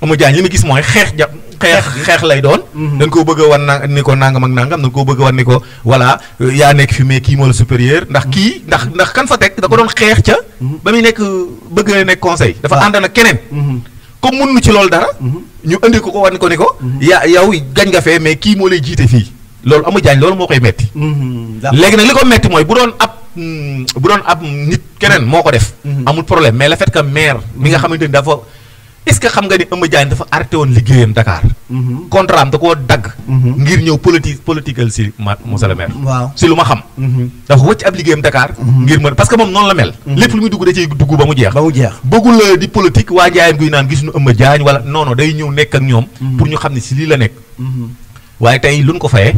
Ama Diagne li muy gis mooy xeex lay doon. dañ koo bëgg a wan ni ko nangam ak nangam dañ koo bëgg a wan ni ko voilà yaa nekk fi mais kii moo la supérieur ndax kii ndax kan fa teg da ko doon xeex ca. ba muy nekk bëgg a nekk conseil. dafa ànd na keneen. comme mënuñu ci loolu dara. ñu indi ko wan ko ni ko. yow gañ nga fee mais kii moo lay jiite fii loolu Ama Diagne loolu moo koy metti. léegi nag li ko metti mooy bu doon ab nit keneen moo ko def. amul problème mais le fait que maire mi nga xamante ni dafa. est-ce que xam nga ni Ama Diagne dafa arrêté woon liggéeyam Dakar. contrat am da koo dagg. ngir ñëw political si monsieur le maire. waaw si lu ma xam. dafa wëcc ab liggéeyam Dakar. ngir mën parce que moom noonu la mel. lépp lu muy dugg da ciy dugg ba mu jeex. bëggul di politique waa Njaayeen guy naan gisuñu Ama Diagne wala non day ñëw nekk ak ñoom. pour ñu xam ne si lii la nekk. waaye tey luñ ko fayee.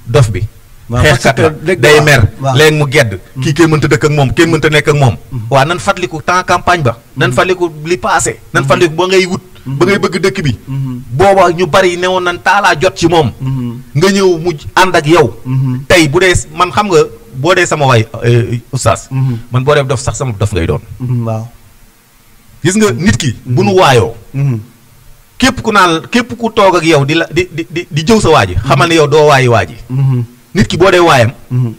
dof bi. xeexkat la day mer léegi mu gedd kii kenn mënta dëkk ak moom kenn mënta nekk ak moom waaw nan fàttaliku temps campagne ba nan fàttaliku li passé nan fàttaliku ba ngay wut ba ngay bëgg dëkk bi booba ñu bari newoon nan taalaa jot ci moom nga ñëw mu ànd ak yow tey bu dee man xam nga boo dee sama waay oustaz man boo dee dof sax sama dof ngay doon waaw gis nga nit ki bu nu waayoo képp ku toog ak yow di jëw sa waa ji xamal ne yow doo waayi waa ji nit ki boo dee waayam.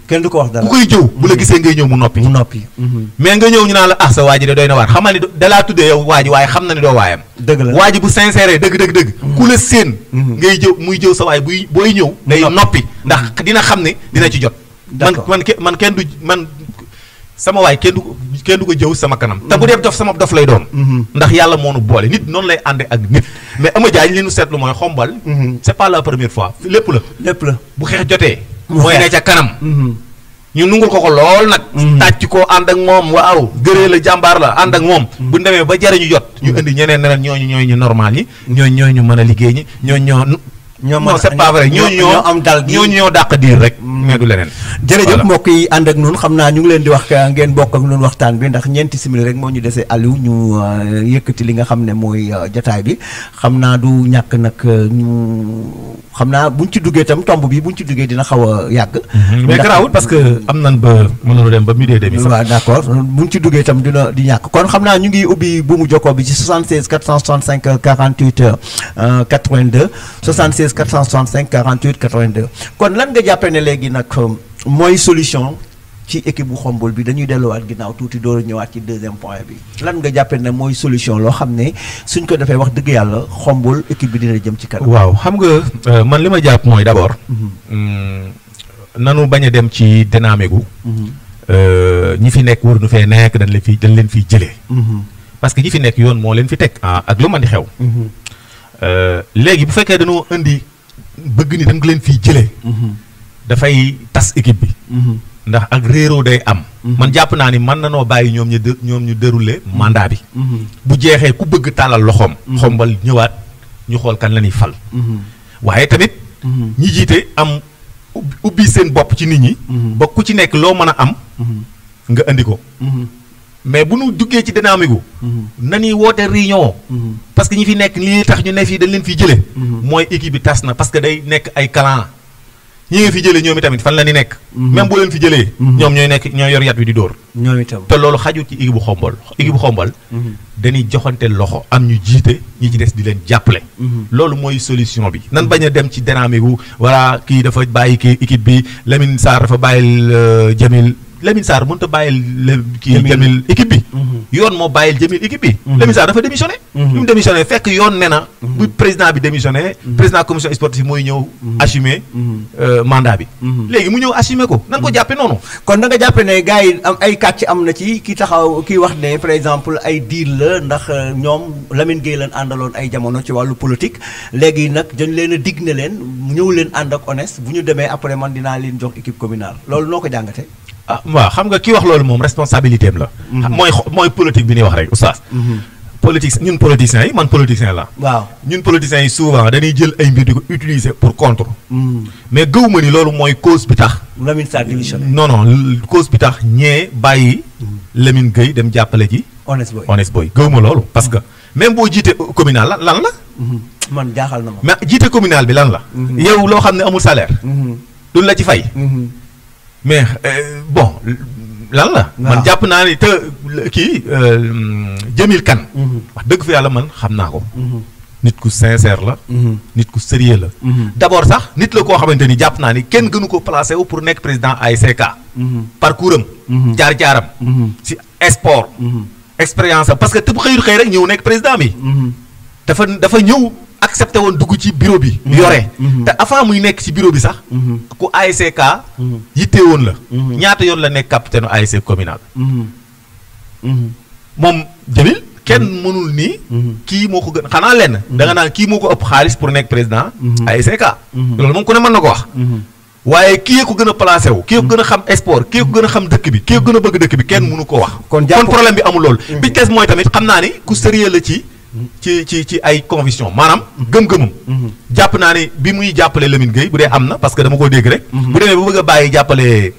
kenn du ko wax dara ku koy jëw bu la gisee ngay ñëw mu noppi. mais nga ñëw ñu naan la sa waa ji de doy na waar xamal ni dalaa tuddee yow waa ji waaye xam na ni doo waayam. dëgg la waa ji bu sincère dëgg. ku la séen. ngay jëw muy jëw sa waay booy ñëw. day noppi ndax dina xam ne dina ci jot. man kenn du man sama waay kenn du ko jëw sama kanam. te bu dee dof sama dof lay doon. ndax yàlla moo nu boole nit noonu lay àndee ak nit. mais Ama Diagne li nu seetlu mooy xombal. c'est pas la première fois lépp la bu xeex jotee. mooy ne ca kanam. ñu nungul ko lool nag. tàcc ko ànd ak moom waaw gëree la jàmbaar la ànd ak moom. bu ñu demee ba jariñu jot. ñu indi ñeneen ñooñu ñu normal ñi. ñooñu mën a liggéey ñi ñooñu non c'est pas vrai ñooñu am dal ñoo dàq diir rek. mais du leneen. jërëjëf mbokk yi ànd ak noonu xam naa ñu ngi leen di wax ngeen bokk ak noonu waxtaan bi ndax ñeenti simili rek moo ñu desee Aliou ñu yëkkati li nga xam ne mooy jotaay bi xam naa du ñàkk nag ñu xam naa buñ ci duggee itam tomb bi buñ ci duggee dina xaw a yàgg. mais garaawul parce que am nañ ba mënoon dem ba midi et demi sax. waaw d'accord buñ ci duggee itam dina di ñàkk kon xam naa ñu ngi ubbi buumu jokkoo bi ci 76 465 48 82 76 465 48 82 kon lan nga jàppee ne léegi nag mooy solution ci équipe bu Khombole bi dañuy delluwaat ginnaaw tuuti door a ñëwaat ci deuxième point bi lan nga jàppee ne mooy solution loo xam ne suñ ko defee wax dëgg yàlla Khombole équipe bi dina jëm ci kanam. waaw xam nga man li ma jàpp mooy d'abord. nanu bañ a dem ci dynamique gu. ñi fi nekk waruñu fee nekk dañ leen fiy jëlee. parce que ñi fi nekk yoon moo leen fi teg. ak lu mën di xew. léegi bu fekkee dañoo indi bëgg ni dañ ko leen fiy jëlee. dafay tas équipe bi. ndax ak réeroo day am. man jàpp naa ni mën na noo bàyyi ñoom ñu dérouler mandat bi. bu jeexee ku bëgg tàllal loxoom. Khombole ñëwaat ñu xool kan la ñuy fal. waaye tamit. ñi jiite am ubbi seen bopp ci nit ñi. ba ku ci nekk loo mën a am. nga indi ko. mais bu ñu duggee ci dynamique gu. na ñuy woote réunion. parce que ñi fi nekk lii tax ñu ne fii dañ leen fiy jëlee. mooy équipe bi tas na parce que day nekk ay clan. ñi nga fi jëlee ñoom itamit fan la ni nekk. même bu leen fi jëlee. ñoom ñooy yor yat wi di dóor. ñoom itam te loolu xaju ci équipe bu Khombole. équipe bu Khombole. dañuy joxante loxo am ñu jiite ñi ci des di leen jàppale. loolu mooy solution bi. nan bañ a dem ci dynamique gu voilà kii dafa bàyyi kii équipe bi Lamine Sarr dafa bàyyil Jamil Lamine Sarr mënut a bàyyil kii Jamil équipe bi. yoon moo bàyyil Jamil équipe bi. Lamine Sarr dafa démissionné. bi mu démissionné fekk yoon ne na. bu président bi démissionné. président commission sportive mooy ñëw. assumer mandat bi. léegi mu ñëw assumer ko nan ko jàppee noonu. kon da nga jàppee ne gars yi am ay kàcc am na ci ki taxaw kii wax ne par exemple ay deal la ndax ñoom Lamine Gueye leen àndaloon ay jamono ci wàllu politique léegi nag dañ leen a dig ne leen ñëw leen ànd ak honnête bu ñu demee après man dinaa leen jox équipe communale loolu noo ko jàngatee. waaw xam nga ki wax loolu moom responsabilité am la. mooy politique bi ñuy wax rek oustaz. politique ñun politiciens yi man politicien la. waaw ñun politiciens yi souvent dañuy jël ay mbir di ko utiliser pour contre. mais gëwuma ni loolu mooy cause bi tax. Lamine Sarr démissionné. non cause bi tax ñee bàyyi Lamine Gueye dem jàppale ji. Honest Boy gëwuma loolu parce que même boo jiite communal lan la. man jaaxal na ma. mais jiite communal bi lan la. yow loo xam ne amul salaire. duñ la ci fay. mais bon lan la. man jàpp naa ni te kii Jamil Kane. wax dëgg fa yàlla man xam naa ko. nit ku sincère la. nit ku sérieux la. d'abord sax nit la koo xamante ni jàpp naa ni kenn gënu ko placé wu pour nekk président ASC. parcours am. jaar-jaaram. si sport. expérience am parce que te bu xëyul xëy rek ñëw nekk président bi. dafa ñëw accepté woon dugg ci bureau bi. yore. te avant muy nekk ci bureau bi sax. ku ASC yittee woon la. ñaata yoon la nekk capitaine ASC communal. moom Jamil kenn mënul nii. kii moo ko gën xanaa lenn. da nga naan kii moo ko ëpp xaalis pour nekk président. ASC. loolu moom ku ne mën na ko wax. waaye kii ko gën a placé wu. kii ko gën a xam sport kii ko gën a xam dëkk bi kii ko gën a bëgg dëkk bi kenn mënu ko wax. kon problème bi amul loolu. bi des mooy tamit xam naa ni ku sérieux la ci ay conviction maanaam gëm-gëmum. jàpp naa ni bi muy jàppale Lamine Gueye bu dee am na parce que dama ko dégg rek. bu demee bu bëgg a bàyyi jàppale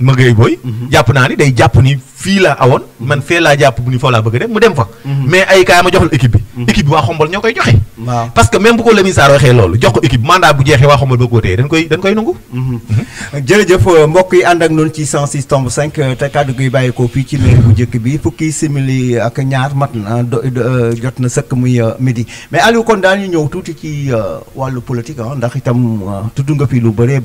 ma Gueye Boy. jàpp naa ni day jàpp ni fii la awoon man fee laa jàpp bu ni foo laa bëgg a dem mu dem fa. mais ay kaay ma joxal équipe bi. équipe bi waa Xombol ñoo koy joxe. waaw parce que même bu ko Lamine Sarr waxee loolu jox ko équipe mandat bu jeexee waa Xombol ba ko téye dañ koy nangu. jërëjëf mbokk yi ànd ak noonu ci 106.5 te kàddu gi bàyyi ko fii ci mairie bu njëkk bi fukki simili ak ñaar mat na jot na sëkk muy midi mais Aliou kon daal ñu ñëw tuuti ci wàllu politique ndax itam tudd nga fi lu bëri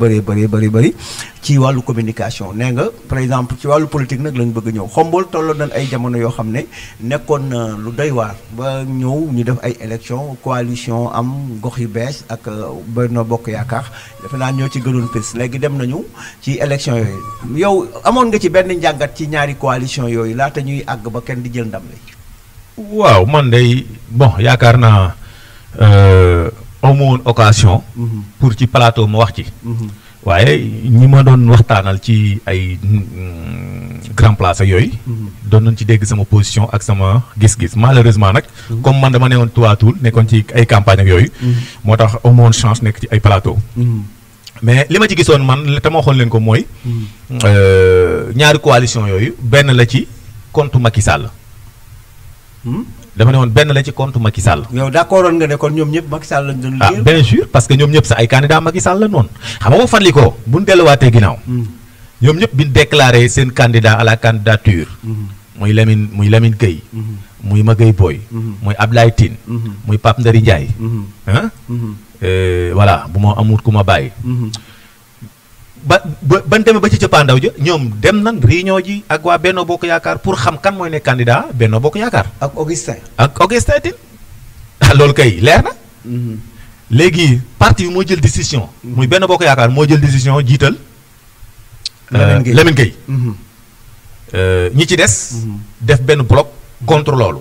ci wàllu communication nee nga par exemple ci wàllu politique nag lañ bëgg ñëw Xombol tolloon nañ ay jamono yoo xam ne nekkoon na lu doy waar ba ñëw ñu def ay élection coalition am gox yu bees ak Benno Bokk Yaakaar defe naa ñoo ci gënoon pës léegi dem nañu ci élection yooyu yow amoon nga ci benn njàngat ci ñaari coalition yooyu laata ñuy àgg ba kenn di jël ndam li. waaw man day bon yaakaar naa amu woon occasion. pour ci plateau ma wax ci. waaye ñi ma doon waxtaanal ci ay grand place ak yooyu. doon nañ ci dégg sama position ak sama gis-gis malheureusement nag. comme man dama newoon tuwaatul nekkoon ci ay campagne ak yooyu. moo tax amoon chance nekk ci ay plateau. mais li ma ci gisoon man te ma waxoon leen ko mooy. ñaari coalition yooyu benn la ci compte Macky Sall. dama ne woon benn la ci compte Macky Sall. yow d'accord woon nga ne kon ñoom ñëpp Macky Sall lañ doon liggéey. bien sûr parce que ñoom ñëpp sax ay candidat Macky Sall la noonu xam nga boo fàttali ko bu ñu delluwaatee ginnaaw. ñoom ñëpp bi ñu déclaré seen candidat à la candidature. muy Lamine Gueye. muy Ma Gueye Boy. muy Ablaye Tine. muy Pape Ndari Ndiaye. Voilà bu ma amul ku ma bàyyi. ban demee ba ci cëppaandaw ja ñoom dem nan réunion ji ak waa Benno Bokk Yaakaar pour xam kan mooy nekk candidat Benno Bokk Yaakaar. ak Augustin Tine loolu kay leer na. léegi parti bi moo jël décision. muy Benno Bokk Yaakaar moo jël décision jiital. Lamine Gueye. ñi ci des. def benn bloc contre loolu.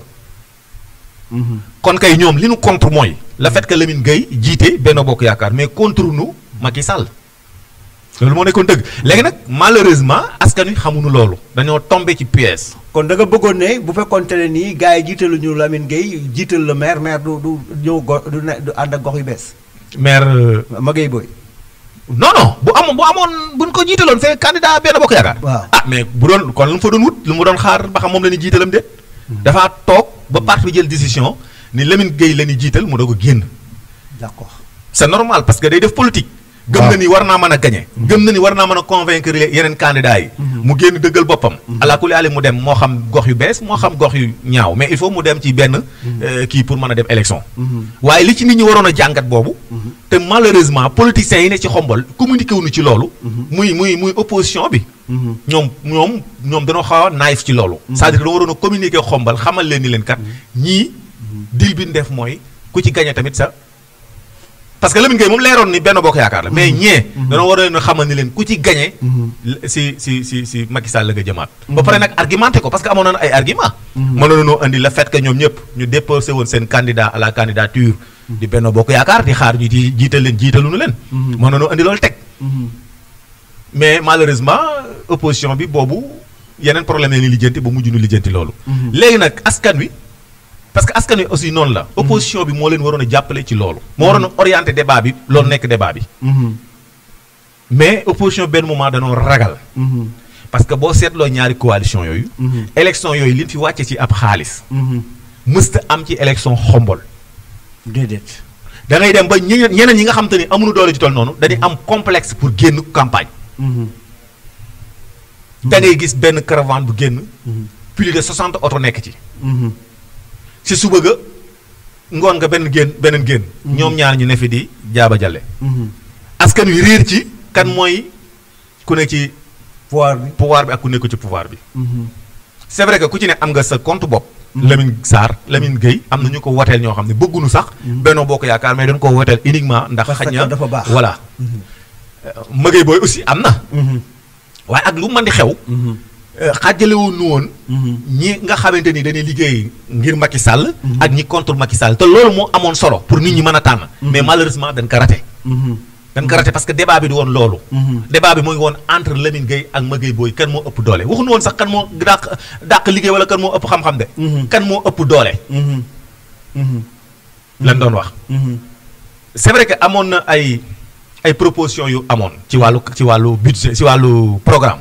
kon kay ñoom li nu contre mooy le fait que Lamine Gueye jiite Benno Bokk Yaakaar mais contre nu Macky Sall. loolu moo nekkoon dëgg léegi nag malheureusement askan wi xamuñu loolu dañoo tombé ci pièce. kon da nga bëggoon ne bu fekkoonte ne nii gars yi jiitaluñu Lamine Gueye jiital la maire du ñëw du ànd ak gox yu bees. maire. Ma Gueye Boy. non bu amoon buñ ko jiitaloon c'est candidat Benno Bokk Yaakaar. waaw mais bu doon kon lu mu fa doon wut lu mu doon xaar ba xam moom la ñuy jiitalam de. dafaa toog ba parti bi jël décision ni Lamine Gueye la ñuy jiital mu doog a génn. d'accord c'est normal parce que day def politique. gëm na ni war naa mën a gagner. gëm na ni war naa mën a convaincre yeneen candidats yi. mu génn dëggal boppam. alaakulli aali mu dem moo xam gox yu bees moo xam gox yu ñaaw mais il faut mu dem ci benn kii pour mën a dem élection. waaye li ci nit ñi waroon a jàngat boobu. te malheureusement politiciens yi ne ci Xombol communiqué wuñu ci loolu. muy opposition bi. ñoom dañoo xaw a naïf ci loolu. c'est-à-dire que dañoo waroon a communiqué Xombol xamal leen ni leen kat ñii deal bi ñu def mooy ku ci gagné tamit sa. parce que Lamine Gueye moom leeroon ni Benno Bokk Yaakaar la mais ñee dañoo war a xamal ni leen ku ci gagné si Macky Sall la nga jëmaat ba pare nag argumenté ko parce que amoon na ay argument mënoon noo indi le fait que ñoom ñëpp ñu déposé woon seen candidat à la candidature di Benno Bokk Yaakaar di xaar ñu di jiitaluñu leen mënoon noo indi loolu teg mais malheureusement opposition bi boobu yeneen problème yi ni lijjanti ba mujj nu lijjanti loolu léegi nag askan wi parce que askan wi aussi noonu la. opposition bi moo leen waroon a jàppale ci loolu. moo waroon a orienté débat bi loolu nekk débat bi. mais opposition benn moment dañoo ragal. parce que boo seetloo ñaari coalition yooyu. élection yooyu li ñu fi wàcce ci ab xaalis. mësta am ci élection Xombol. déedéet. da ngay dem ba ñeneen ñi nga xam te ni amuñu doole ci toll noonu dañuy am complexe pour génn campagne. da ngay gis benn caravane bu génn. plus de 60 oto nekk ci. si suba ga ngoon nga beneen génn. ñoom ñaar ñu ne fi di jaaba jale. askan wi réer ci kan mooy ku ne ci. pouvoir bi ak ku nekk ci pouvoir bi. c'est vrai que ku ci ne am nga sa compte bopp Lamine Sarr Lamine Gueye am na ñu ko woteel ñoo xam ne bëgguñu sax. Benno Bokk Yaakaar mais dañ ko woteel uniquement ndax. xañ na dafa baax voilà. Maguette Boye aussi am na. waaye ak lu mën di xew. xaajale woon ñi nga xamante ni dañuy liggéey ngir Macky Sall. ak ñi contre Macky Sall te loolu moo amoon solo pour nit ñi mën a tànn. mais malheureusement dañ ko raté. dañ ko raté parce que débat bi di woon loolu. débat bi mu ngi woon entre Lamine Gueye ak Maguette Boye kan moo ëpp doole waxuñu woon sax kan moo dàq liggéey wala kan moo ëpp xam-xam de. kan moo ëpp doole. lan doon wax. c'est vrai que amoon na ay propositions yu amoon ci wàllu budget ci wàllu programme.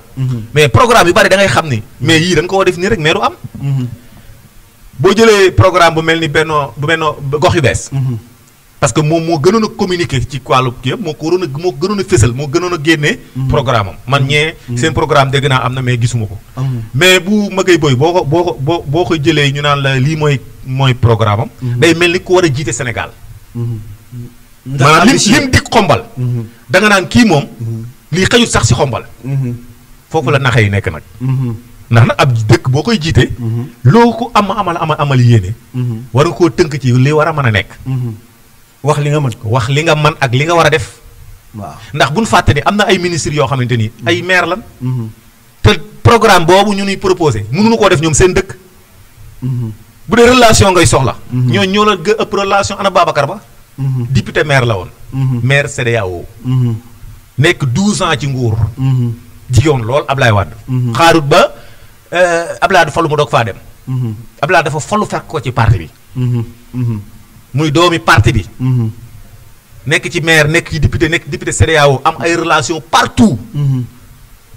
mais programme yu bari da ngay xam ni. mais yii dañ ko war def nii rek mais du am. boo jëlee programme bu mel ni benno gox yu bees. parce que moom moo gënoon a communiquer ci wàllu kii yëpp moo gënoon a fésal moo gënoon a génnee. programme am man ñee seen programme dégg naa am na mais gisuma ko. mais bu Maguette Boye boo ko jëlee ñu naan la lii mooy programme am. day mel ni ku war a jiite Sénégal. maanaam lim dig xombal. da nga naan kii moom. lii xëyut sax si xombal. foofu la naxa yi nekk nag. ndax nag ab dëkk boo koy jiite. loo ko amal yéene. war nga koo tënk ci li war a mën a nekk. wax li nga mën ak li nga war a def. waaw ndax bu ñu fàtte ni am na ay ministres yoo xamante ni ay maire lan. te programme boobu ñu ñuy proposé mënuñu koo def ñoom seen dëkk. bu dee relation ngay soxla. ñoo la gën ëpp relation ana Babacar Ba. député maire la woon. maire CEDEAO. nekk 12 ans ci nguur. jigéen lool Ablaye Wade. xaarut ba Ablaye Wade falu mu doog faa dem. Ablaye dafa falu fekk ko ci parti bi. muy doomi parti bi. nekk ci maire nekk ci député CEDEAO am ay relation partout.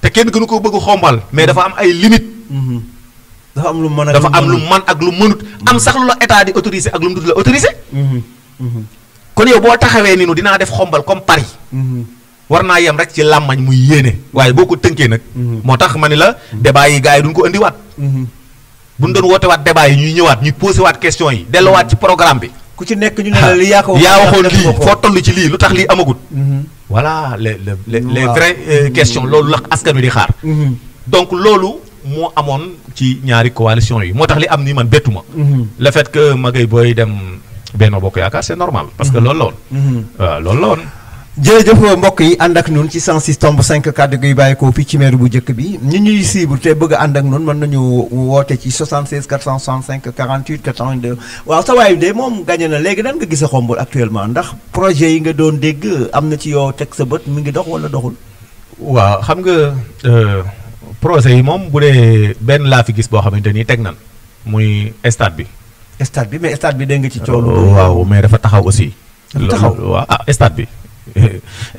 te kenn gënu ko bëgg xombal mais dafa am ay limites. dafa am lu mën ak lu mënut am sax lu la état di autorisé ak lu mu dul la autorisé. kon yow boo taxawee ni nu dinaa def xombal comme Paris. war naa yem rek ci làmmañ muy yéene waaye boo ko tënkee nag. moo tax ma ni la débat yi gars yi duñ ko indiwaat. bu ñu doon woote waat débat yi ñuy ñëwaat ñuy posé waat question yi delluwaat ci programme bi. ku ci nekk ñu ne la li yaa waxoon lii foo toll ci lii lu tax lii amagut. voilà les vraies questions loolu la askan wi di xaar. donc loolu moo amoon ci ñaari coalition yi moo tax li am ni man bettu ma. le fait que Maguette Boye dem Benno Bokk Yaakaar c'est normal parce que loolu la woon. waaw loolu la woon. jërëjëf mbokk yi ànd ak ñun ci 106.5 kàddu gi bàyyi ko fii ci meeru bu njëkk bi ñu ñuy suivre te bëgg a ànd ak ñun mën nañu woote ci 76 465 48 82 waaw sa waay de moom gagné na léegi nan nga gis a xombul actuellement ndax projet yi nga doon dégg am na ci yoo teg sa bët mi ngi dox wala doxul. waaw xam nga projet yi moom bu dee benn laa fi gis boo xamante ni teg nan muy stade bi. stade bi mais stade bi dégg nga ci coow. waaw mais dafa taxaw aussi. taxaw waaw stade bi.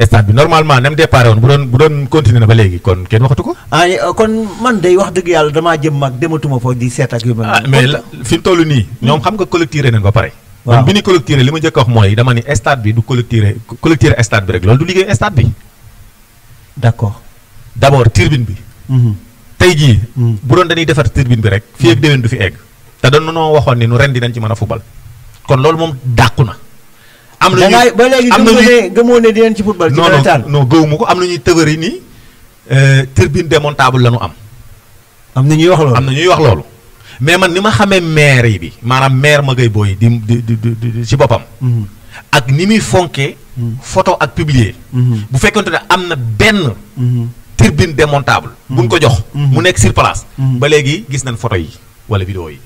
stade bi normalement nem déparé woon bu doon continuer na ba léegi kon kenn waxatu ko. kon man day wax dëgg yàlla damaa jëm mag dematuma foofu di seet ak yu mel. mais fi mu toll nii. ñoom xam nga collecté nañ ba pare. waaw man bi ñu collecté li ma njëkk a wax mooy dama ni stade bi du collecté stade bi rek loolu du liggéey stade bi. d'accord d'abord turbine bi. tey jii. bu doon dañuy defar turbine bi rek. fii ak déwén du fi egg. te doon noo waxoon ni nu ren dinañ ci mën a fubal. kon loolu moom dàqu na. am na ñuy ba léegi gëmoo ne dinañ ci football. ci nawetaan non gëwuma ko am na ñuy tëbëri nii turbine démontable la ñu am. am na ñuy wax loolu. mais man ni ma xamee maire yi bi maanaam maire Maguette Boye di ci boppam. ak ni muy fonkee. photo ak publier. bu fekkonte ne am na benn. turbine démontable. buñ ko jox. mu nekk sur place. ba léegi gis nañ photo yi wala vidéo yi.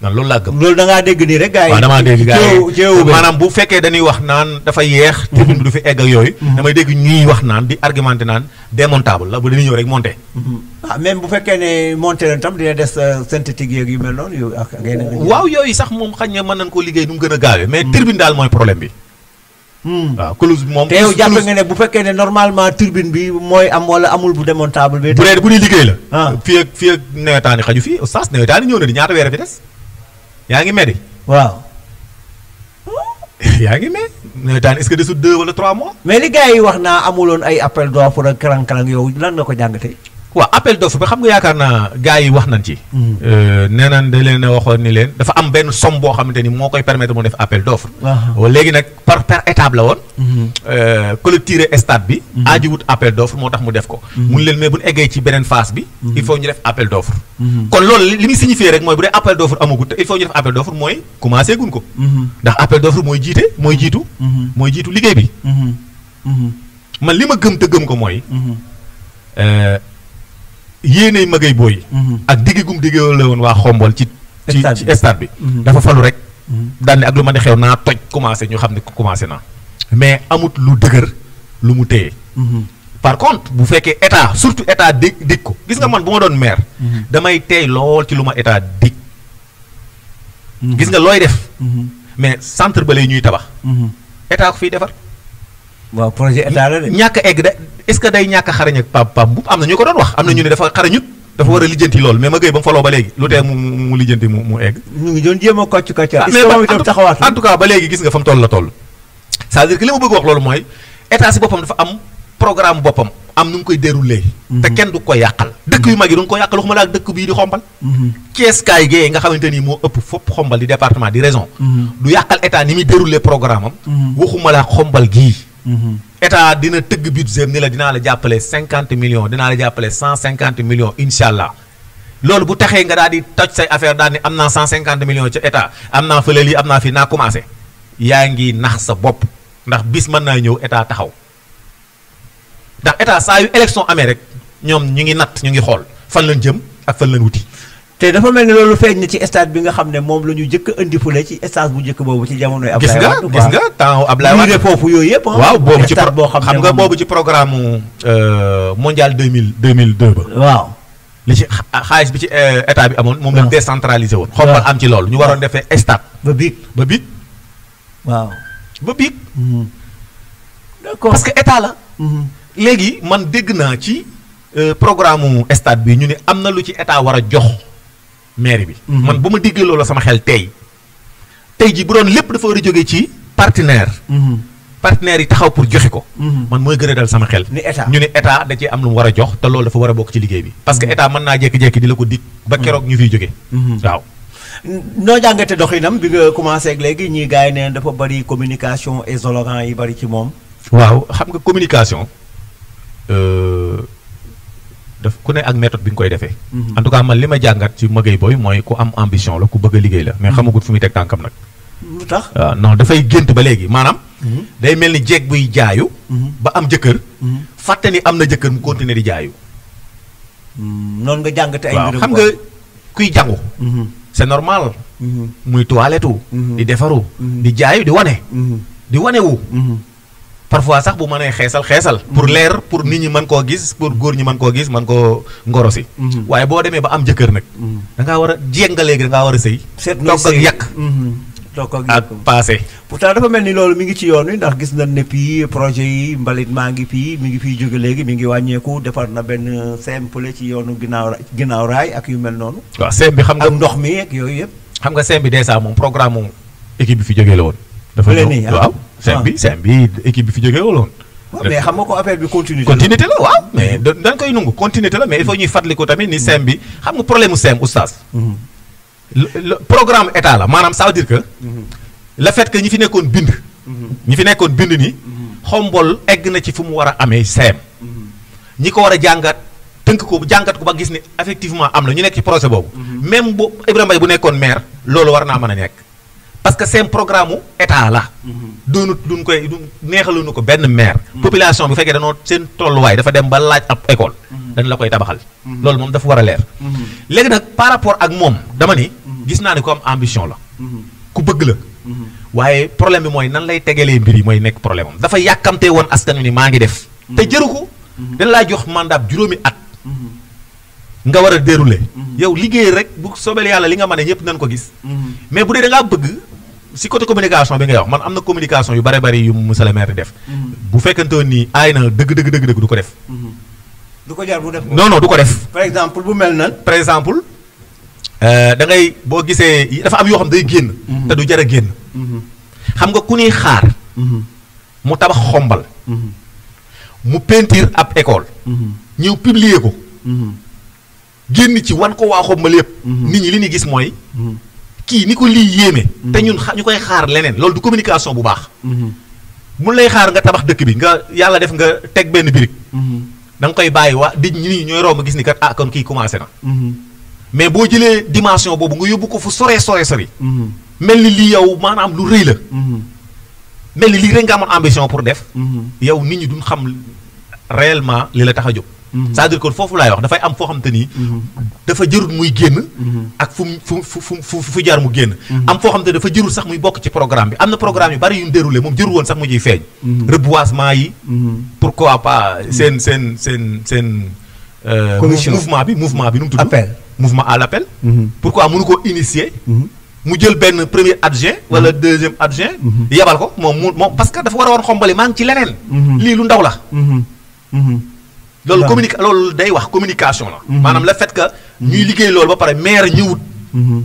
non loolu laa gëm. loolu da ngaa dégg nii rek gars yi. waaw damaa dégg gars yi maanaam bu fekkee dañuy wax naan dafa yeex. tribune bi du fi egg ak yooyu. damay dégg ñuy wax naan di argumenté naan démontable la bu dañuy ñëw rek monté. même bu fekkee ne monté leen tam dina des synthétique yeeg yu mel noonu yu ak waaw yooyu sax moom xañ na mën nañu koo liggéey nu mu gën a gaawee. mais tribune daal mooy problème bi. waaw clouse bi moom. te yow jàpp nga ne bu fekkee ne normalement turbine bi mooy am wala amul bu démontable bi. bu dee bu ñuy liggéey la. fii ak nawetaani xaju fii oustaz nawetaani ñëw na di ñaata weer fi des. yaa ngi medi. waaw. yaa ngi mee nawetaan est-ce que desul 2 wala 3 mois. mais li gars yi wax naa amuloon ay appel d'offre ak karang-karang yow lan nga ko jàngatee. waaw appel d'offre bi xam nga yaakaar naa gars yi wax nañ ci. nee nañ da leen a waxoon ni leen dafa am benn somme boo xamante ni moo koy permettre mu def appel d'offre. léegi nag par étape la woon. collecter stade bi. aajiwut appel d'offre moo tax mu def ko. mun leen mais bu ñu eggee ci beneen phase bi. il faut ñu def appel d'offre. kon loolu li muy signifier rek mooy bu dee appel d'offre amagut te il faut ñu def appel d'offre mooy commencé gun ko. ndax appel d'offre mooy jiite mooy jiitu. mooy jiitu liggéey bi. man li ma gëm te gëm ko mooy. yéenay magay booy. ak diggi gum diggee la woon waa xombol ci stade bi. dafa falu rek. daan ne ak lu ma ne xew naa toj commencé ñu xam ne commencé naa. mais amut lu dëgër lu mu téye. par contre bu fekkee état surtout état dig ko gis nga man bu ma doon maire. damay teey lool ci lu ma état dig. gis nga looy def. mais centre ba lay ñuy tabax. état ko fiy defar. waaw projet état la de. ñàkk egg de est-ce que day ñàkk a xarañ ak pap bu am na ñu ko doon wax am na ñu ne dafa xarañut dafa war a lijjanti loolu mais ma gëy ba mu faloo ba léegi lu tee mu lijjanti mu egg. ñu ngi doon jéem a kocc koccal. est-ce que moom itam taxawaat en tout cas ba léegi gis nga fa mu toll la toll. c'est-à-dire que li ma bëgg wax loolu mooy état si boppam dafa am programme boppam am nu mu koy déroulé. te kenn du ko yàqal. dëkk yu mag yi du ko yàqal waxuma la ak dëkk bii di xombal. Cees kaay gee nga xamante ni moo ëpp fopp xombal di département di région. du yàqal état ni muy déroulé programme am. waxuma la ak xombal gii. état dina tëgg budget ni la dinaa la jàppale 50 millions dinaa la jàppale 150 millions incha allah loolu bu taxee nga daal di toj say affaire daal ni am naa 150 millions ca état am naa fële lii am naa fii naa commencé yaa ngi nax sa bopp ndax bis mën naa ñëw état taxaw ndax état saa yu élection amee rek ñoom ñu ngi natt ñu ngi xool fan lañ jëm ak fan lañ wuti. te dafa mel ni loolu feeñ na ci stade bi nga xam ne moom la ñu jëkk a indi fule ci stade bu njëkk boobu ci jamonoy Ablaye Wade. gis nga temps Ablaye Wade foofu yooyu yëpp. waaw boobu ci stade boo xam nga boobu ci programme mondial 2002 ba. waaw li ci xaalis bi ci état bi amoon. moom la décentralisé woon. xombal am ci loolu ñu waroon defee stade. ba biig waaw ba biig. d'accord parce que état la. léegi man dégg naa ci programme stade bi ñu ne am na lu ci état war a jox. mairie bi. man bu ma déggee loolu sama xel tey ji bu doon lépp dafa war a jógee ci partenaire. partenaires yi taxaw pour joxe ko. man mooy gën a dal sama xel. ni état ñu ne état da cee am lu mu war a jox te loolu dafa war a bokk ci liggéey bi. parce que état mën naa jékki-jékki di la ko dig. ba keroog ñu fiy jógee. waaw. noo jàngate doxinam bi nga commencé ak léegi ñii gars yi neen dafa bari communication et slogan yi bari ci moom. waaw xam nga communication. daf ku ne ak méthode bi nga koy defee. en tout cas man li ma jàngat ci Magueye Boye mooy ku am ambition la ku bëgg a liggéey la mais xamagut fu muy teg tànkam nag. lu tax waaw non dafay gént ba léegi maanaam. day mel ni jeeg buy jaayu. ba am jëkkër. fàtte ni am na jëkkër mu continuer di jaayu. noonu nga jàngate ay mbirum xam nga kuy jàngu. c'est normal. muy toilette di defaru. di jaayu di wane. di wane wu. parfois sax bu mënee xeesal. pour leer pour nit ñi mën koo gis pour góor ñi mën koo gis mën koo ngorosi. waaye boo demee ba am jëkkër nag. da ngaa war a jéeg nga léegi da ngaa war a sëy. togg ak yàq. ak passé. pourtant dafa mel ni loolu mi ngi ci yoon wi ndax gis nañ ne fii projet yi mbalit maa ngi fii mi ngi fiy jóge léegi mi ngi wàññeeku defar na benn simple ci yoonu ginnaaw raay ak yu mel noonu. waaw CEM bi xam nga ak ndox mi ak yooyu yëpp. xam nga CEM bi dèjà moom programme mu équipe bi fi jógee la woon. dafa ñëw waaw CEM bi équipe bi fi jógee la woon. mais xam nga ko affaire bi continuité la waaw mais dañ koy nungu continuité la mais il faut ñuy fàttaliku tamit ni CEM bi xam nga problème mu CEM oustaz. programme état la maanaam ça veut dire que. le fait que ñi fi nekkoon bind. ñi fi nekkoon bind ni. xombol egg na ci fu mu war a amee CEM. ñi ko war a jàngat tënk ko jàngat ko ba gis ne effectivement am na ñu nekk ci projet boobu. même bu Ibrahima Mbaye bu nekkoon maire loolu war naa mën a nekk. parce que CEM programme mu état la. doonut duñ koy neexaluñu ko benn maire. population bi bu fekkee danoo seen tolluwaay dafa dem ba laaj ab école. dañ la koy tabaxal. loolu moom dafa war a leer. léegi nag par rapport ak moom dama ni. gis naa ni ko am ambition la. ku bëgg la. waaye problème bi mooy nan lay tegalee mbir yi mooy nekk problème am dafa yàkkamtee woon askan wi ni maa ngi def. te jëru ko. dañ laa jox mandat juróomi at. nga war a dérouler. yow liggéey rek bu soobee yàlla li nga mën a ñëpp nañ ko gis. mais bu dee da ngaa bëgg si côté communication bi ngay wax man am na communication yu bare bari yu monsieur le maire di def. bu fekkante woon nii aay na dëgg du ko def. du ko jar bu def non du ko def. par exemple bu mel nan. par exemple. da ngay boo gisee dafa am yoo xam day génn. te du jar a génn. xam nga ku ñuy xaar. mu tabax xombal. mu peinture ab école. ñëw publier ko génn ci wan ko waa xombal yëpp. nit ñi li ñuy gis mooy. kii ni ko lii yéeme. te ñun ñu koy xaar leneen loolu du communication bu baax. mun lay xaar nga tabax dëkk bi nga yàlla def nga teg benn birig. da nga koy bàyyi waa di ñi ñooy romb gis ni kat ah kon kii commencé na. mais boo jëlee dimension boobu nga yóbbu ko fu sore sori. mel ni lii yow maanaam lu rëy la. mel ni lii rek nga amoon ambition pour def. yow nit ñi duñ xam réellement li la tax a jóg. c'est-à-dire que foofu laay wax dafay am foo xam te ni. dafa jërul muy génn. ak fu jaar mu génn. am foo xam te dafa jërul sax muy bokk ci programme bi am na programme yu bari yu ñu déroulé moom jërul woon sax mu ciy feeñ. reboisement yi. pourquoi pas seen. commission mouvement bi nu mu tudd. appel mouvement à l'appel. pourquoi mënu ko initier. mu jël benn premier adjoint wala deuxième adjoint. yebal ko moom parce que dafa war a woon xombali maa ngi ci leneen. lii lu ndaw la. loolu day wax communication la. maanaam le fait que ñuy liggéey loolu ba pare maire ñëwut.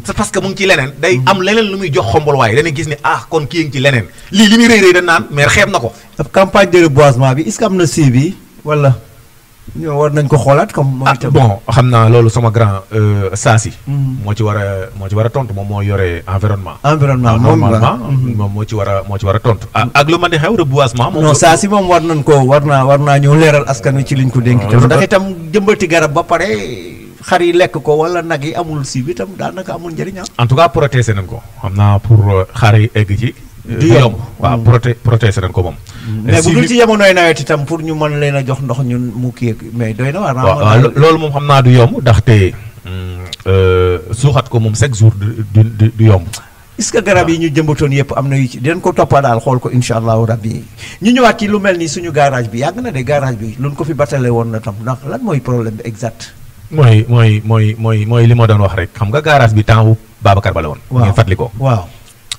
c'est parce que mu ngi ci leneen day am leneen lu muy jox xombal waaye dañuy gis ni kon kii ngi ci leneen lii li muy rëy dañ naan maire xeeb na ko. campagne de reboisement bi est-ce que am na suivi wala ñoo war nañ ko xoolaat comme. moom itam bon xam naa loolu sama grand Saasi. moo ci war a tontu moom moo yore environnement. normalement moom moo ci war a tontu. ak lu ma di xew reboisement. non Saasi moom war naa ñëw leeral askan wi ci liñ ko dénk. ndax itam jëmbati garab ba pare xar yi lekk ko wala nag yi amul si itam daanaka amul njëriñ. en tout cas protéger nañ ko xam naa pour xar yi egg ci. du yomb waaw protéger nañ ko moom. mais bu dul ci jamonoy nawet itam pour ñu mën leen a jox ndox ñun mu kii mais doy na war naa. waaw loolu moom xam naa du yomb ndaxte suuxat ko moom chaque jour du yomb. est-ce que garab yi ñu jëmbatoon yëpp am na yu ci dinañ ko toppa daal xool ko incha allahu rabbi ñu ñëwaat ci lu mel ni suñu garage bi yàgg na de garage bi luñ ko fi batale woon na tam ndax lan mooy problème bi exact. mooy li ma doon wax rek xam nga garage bi temps wu Babacar Ba la woon. waaw ngeen fàttali ko. waaw.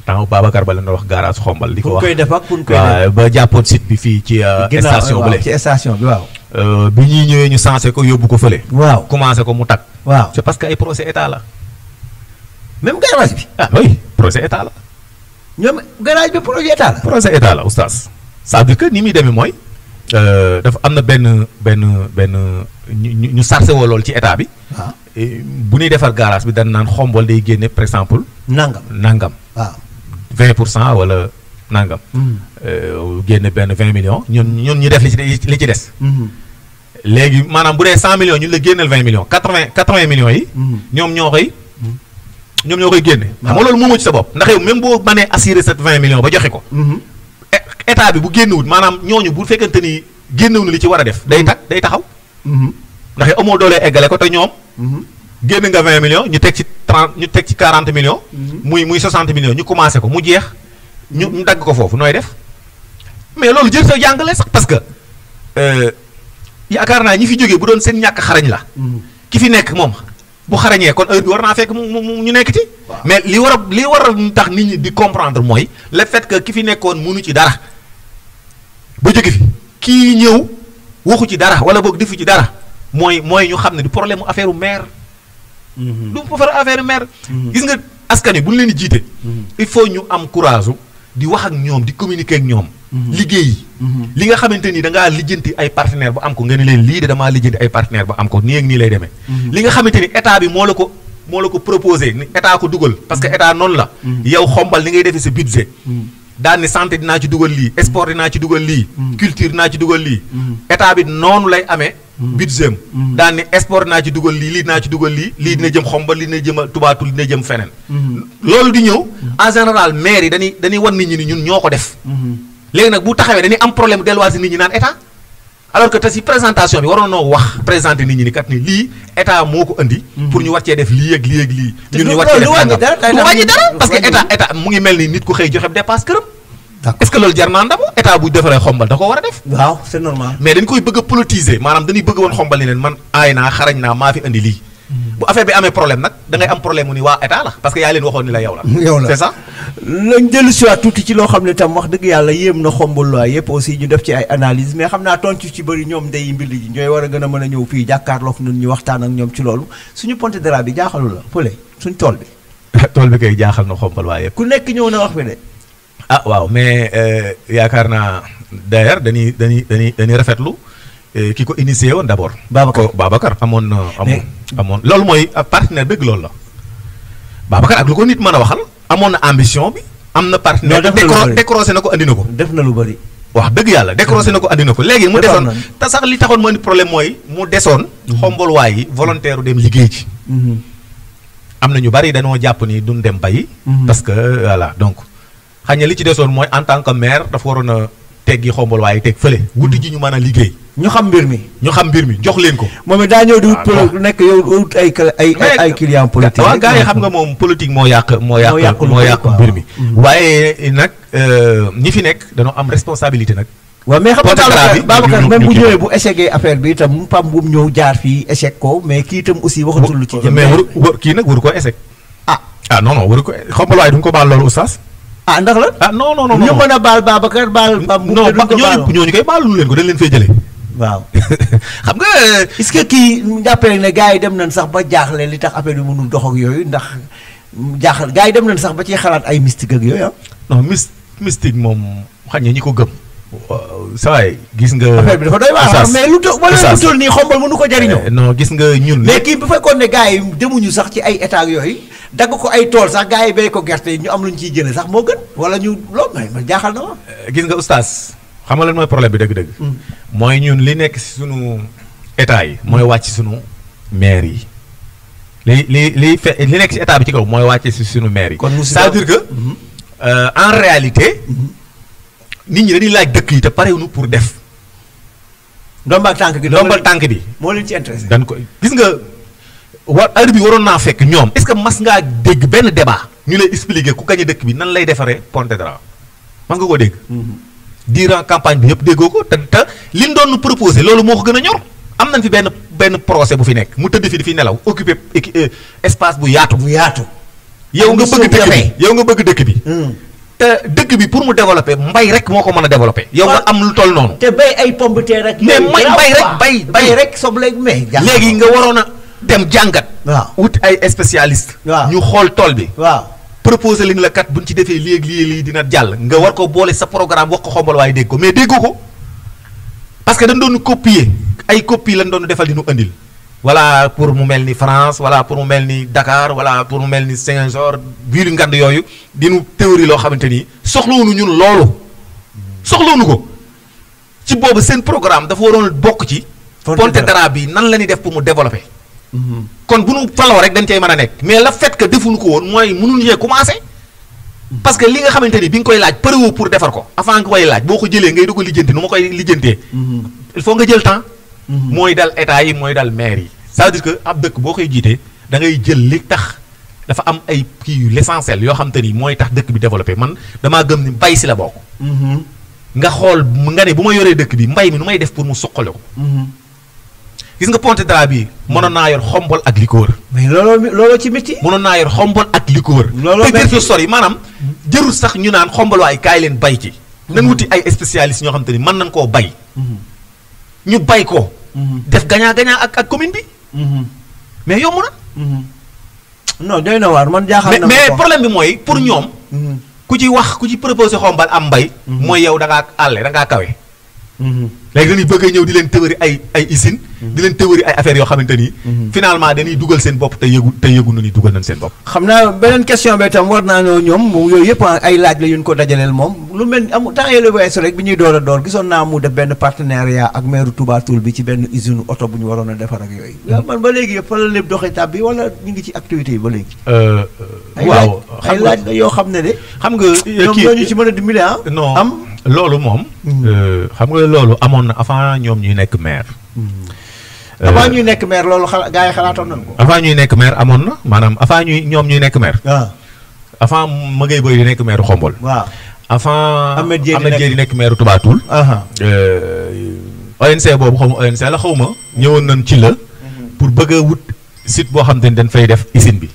temps Babacar Ba la wax garage xombal. di ko wax fu ñu koy def ak fu ñu koy def ba jàppoon site bi fii ci station bële. ci station bi waaw. bi ñuy ñëwee ñu sensé ko yóbbu ko fële. waaw commencé ko mu tag. waaw c'est parce que ay projet état la. même garage bi. oui projet état la. ñoom garage bi projet état la. projet état la oustaz. ça veut dire que ni muy demee mooy dafa am na benn ñu sarse woo loolu ci état bi. waaw bu ñuy defar garage bi dañ naan xombol day génne par exemple. nangam. waaw 20% wala nangam. génne benn 20 millions ñun ñu def li ci des. léegi maanaam bu dee 100 millions ñun la génneel 20 millions 80 millions yi. ñoom ñoo koy génne. xam nga loolu moomoo ci sa bopp ndax yow même boo mënee assurer cette 20 millions ba joxe ko. état bi bu génnewut maanaam ñooñu bu fekkente ni génnewu na li ci war a def. day taxaw. ndax yow amoo doolee eggale ko te ñoom. génn nga 20 millions ñu teg ci 40 millions. muy 60 millions ñu commencé ko mu jeex ñu dagg ko foofu nooy def mais loolu jël sa jàngale sax parce que yaakaar naa ñi fi jógee bu doon seen ñàkk xarañ la. ki fi nekk moom bu xarañee kon heure bi war naa fekk mu ñu nekk ci. mais li war a tax nit ñi di comprendre mooy le fait que ki fi nekkoon mënu ci dara ba jóge fi kii ñëw waxu ci dara wala boog defu ci dara mooy ñu xam ne du problème mu affaire maire. du affaire maire. gis nga askan wi bu ñu leen di jiite. il faut ñu am courage di wax ak ñoom di communiquer ak ñoom. liggéey li nga xamante ni da ngaa lijjanti ay partenaire ba am ko nga ni leen lii de damaa lijjanti ay partenaire ba am ko nii ak nii lay demee. li nga xamante ni état bi moo la ko proposé ni état ko dugal parce que état noonu la. yow xombal ni ngay defee sa budget. daan ni santé dinaa ci dugal lii sport dinaa ci dugal lii. culture dinaa ci dugal lii. état bi noonu lay amee. budget daan ni sport dinaa ci dugal lii dinaa ci dugal lii dina jëm xombal lii dina jëm tubaatul dina jëm feneen. loolu di ñëw en général maire yi dañuy wan nit ñi ni ñun ñoo ko def. léegi nag bu taxawee dañuy am problème delluwaat si nit ñi naan état alors que te si présentation bi waroon noo wax présenter nit ñi ni kat ni lii état moo ko andi. pour ñu war cee def lii ak lii ak lii. ñun ñu war cee def nangam du wàññi dara parce que état mu ngi mel ni nit ku xëy joxe dépasse këram. est-ce que loolu jar naa ndam état bu defaree xombal da ko war a def. waaw c'est normal. mais dañ koy bëgg a politiser maanaam dañuy bëgg woon xombal ni leen man aay naa xarañ naa maa fi andi lii. bu affaire bi amee problème nag da ngay am problème mu ni waa état la parce que yaa leen waxoon ni la yow la. c'est ça. lañ dellu si waat tuuti ci loo xam ne tam wax dëgg yàlla yéem na xombal loi yëpp aussi ñu def ci ay analyse mais xam naa tontu ci bëri ñoom day mbili ji ñooy war a gën a mën a ñëw fii jàkkaarloog ñun ñu waxtaan ak ñoom ci loolu suñu ponte dara bi jaaxalu la Poulay suñ tool bi. tool bi kay jaaxal na xombal waa yëpp. ku nekk ñëw na wax bi de. waaw mais yaakaar naa d'ailleurs dañuy rafetlu ki ko initié woon d'abord. Babacar amoon loolu mooy partenaire dëgg loolu la. Babacar ak lu ko nit mën a waxal amoon na ambition bi. am na partenaire décroché na ko andi na ko. def na lu bëri. wax dëgg yàlla décroché na ko andi na ko léegi mu desoon te sax li taxoon moo ni problème mooy mu desoon. xombolwaay yi volontaire dem liggéey ci. am na ñu bari dañoo jàpp ni duñ dem bayi. parce que voilà donc xëy na li ci desoon mooy en tant que maire dafa waroon a teggi xombolwaay yi teg fële. wuti ji ñu mën a liggéey. ñu xam mbir mi. jox leen ko. moom it daa ñëw di wut nekk yow wut ay client politique. waaw gars yi xam nga moom politique moo yàq mbir mi. waaye nag ñi fi nekk dañoo am responsabilité nag. waaw mais xam nga Babacar même bu ñëwee bu échecgee affaire bi itam Pam bu ñëw jaar fii échec ko mais kii itam aussi waxatul lu ci jëm. mais kii nag waru ko échec. non waru ko xombalwaay du ñu ko baal loolu oustaz. ndax la. non ñu mën a baal Babacar baal Pam. non ñooñu koy baalu leen ko dañ leen fay jëlee. waaw xam nga. est-ce que kii jàppale ne gars yi dem nañ sax ba jaaxle li tax affaire bi mënul dox ak yooyu ndax jaaxal gars yi dem nañ sax ba ciy xalaat ay mystique ak yooyu non mystique moom xañ na ñi ko gëm. saa waay gis nga. affaire bi dafa doy waar mais lu toll nii xombal mënu ko jariñoo. non gis nga ñun. mais kii bu fekkoon ne gars yi demuñu sax ci ay état yooyu dagg ko ay tool sax gars yi béy ko gerte ñu am lu ñu ciy jëlee sax moo gën wala ñu loolu man jaaxal na ma. gis nga oustaz xam nga lan mooy problème bi dëgg-dëgg. mooy ñun li nekk si sunu état yi. mooy wàcc sunu maire yi. li nekk si état bi ci kaw mooy wàcce si sunu maire yi. kon c'est-à-dire que en réalité. nit ñi dañuy laaj dëkk yi te parewuñu pour def. ndombal tànk bi moo leen ci intéressé. dañ ko gis nga heure bi waroon naa fekk ñoom est-ce que mas ngaa dégg benn débat ñu lay expliquer ku gañe dëkk bi nan lay defaree Pontedera mas nga ko dégg. durant campagne bi yëpp déggoo ko te li ñu doon proposé loolu moo ko gën a ñor. am nañ fi benn procès bu fi nekk mu tëdd fi di fi nelaw occupé espace bu yaatu. yow nga bëgg dëkk bi. te dëkk bi pour mu développer mbay rek moo ko mën a développer. yow nga am lu toll noonu. te bay ay pomme de terre rek. mais bay rek soble mais. léegi nga waroon a dem jàngat. waaw wut ay spécialiste. ñu xool tool bi. waaw proposer li la kat buñ ci defee lii dina jàll. nga war ko boole sa programme wax ko xombal waaye dégg ko mais déggoo ko parce que dañ doon copier ay copie lañ doon defal di nu andil. voilà pour mu mel ni France voilà pour mu mel ni Dakar voilà pour mu mel ni Ziguinchor ville ngand yooyu dinu théorie loo xamante ni soxlawuñu ñun loolu soxlawuñu ko ci boobu seen programme dafa waroon bokk ci Pontedera bi nan la ñuy def pour mu développer. kon bu nu faloo rek dañ cay mën a nekk mais le fait que defuñu ko woon mooy mënuñu yee commencé parce que li nga xamante ni bi nga koy laaj prévu pour defar ko avant nga koy laaj boo ko jëlee ngay du ko lijjanti nu ma koy lijjantee il faut nga jël temps. mooy dal état yi mooy dal maire yi. ça veut dire que ab dëkk boo koy jiitee da ngay jël li tax dafa am ay kii yu l'essentiel yoo xam te ni mooy tax dëkk bi développé man damaa gëm ni mbay si la bokk. nga xool nga ne bu ma yoree dëkk bi mbay mi nu may def pour mu suqale ko. gis nga Pontedera bi mënoon naa yor xombol ak li ko wër. mais looloo ci métti. mënoon naa yor xombol ak li ko wër. looloo métti te sori maanaam jërul sax ñu naan xombol waay kaay leen bay ci. nan wuti ay spécialistes ñoo xam te ni mën nañ koo bay. ñu bay ko. def gagnant ak commune bi. mais yomb na. non doy na waar man jaaxal na mais problème bi mooy pour ñoom. ku ci proposé xombal am mbay. mooy yow da ngaa àlle da ngaa kawe. léegi dañuy bëgg a ñëw di leen tëwëri ay usine di leen tëwëri ay affaires yoo xamante ni. finalement dañuy dugal seen bopp te yëgu na ni dugal nañ seen bopp. xam naa beneen question bi itam war naa ñoom yooyu yëpp ay laaj la yu ñu ko dajaleel moom lu mel ni temps yële weesu rek bi ñuy door a door gisoon naa mu def benn partenariat ak maire Touba Toul bi ci benn usine oto bu ñu waroon a defar ak yooyu. man ba léegi fa la lépp doxee tab bi wala ñu ngi ci activités yi ba léegi. waaw ay laaj la yoo xam ne de. xam nga ñoom ñoo ñu ci mën a dimbali non am. loolu moom. xam nga loolu amoon na avant ñoom ñuy nekk maire. avant ñuy nekk maire loolu gars yi xalaatoon nañu ko. avant ñuy nekk maire amoon na maanaam avant ñoom ñuy nekk maire. waaw. avant Maguette Boye di nekk maire Xombol. waaw. avant Ahmed Dieng di nekk maire Touba Toul. ONC boobu xaw ma ONC la xaw ma. ñëwoon nañ ci la. pour bëgg a wut site boo xam te ni dañ fay def usine bi.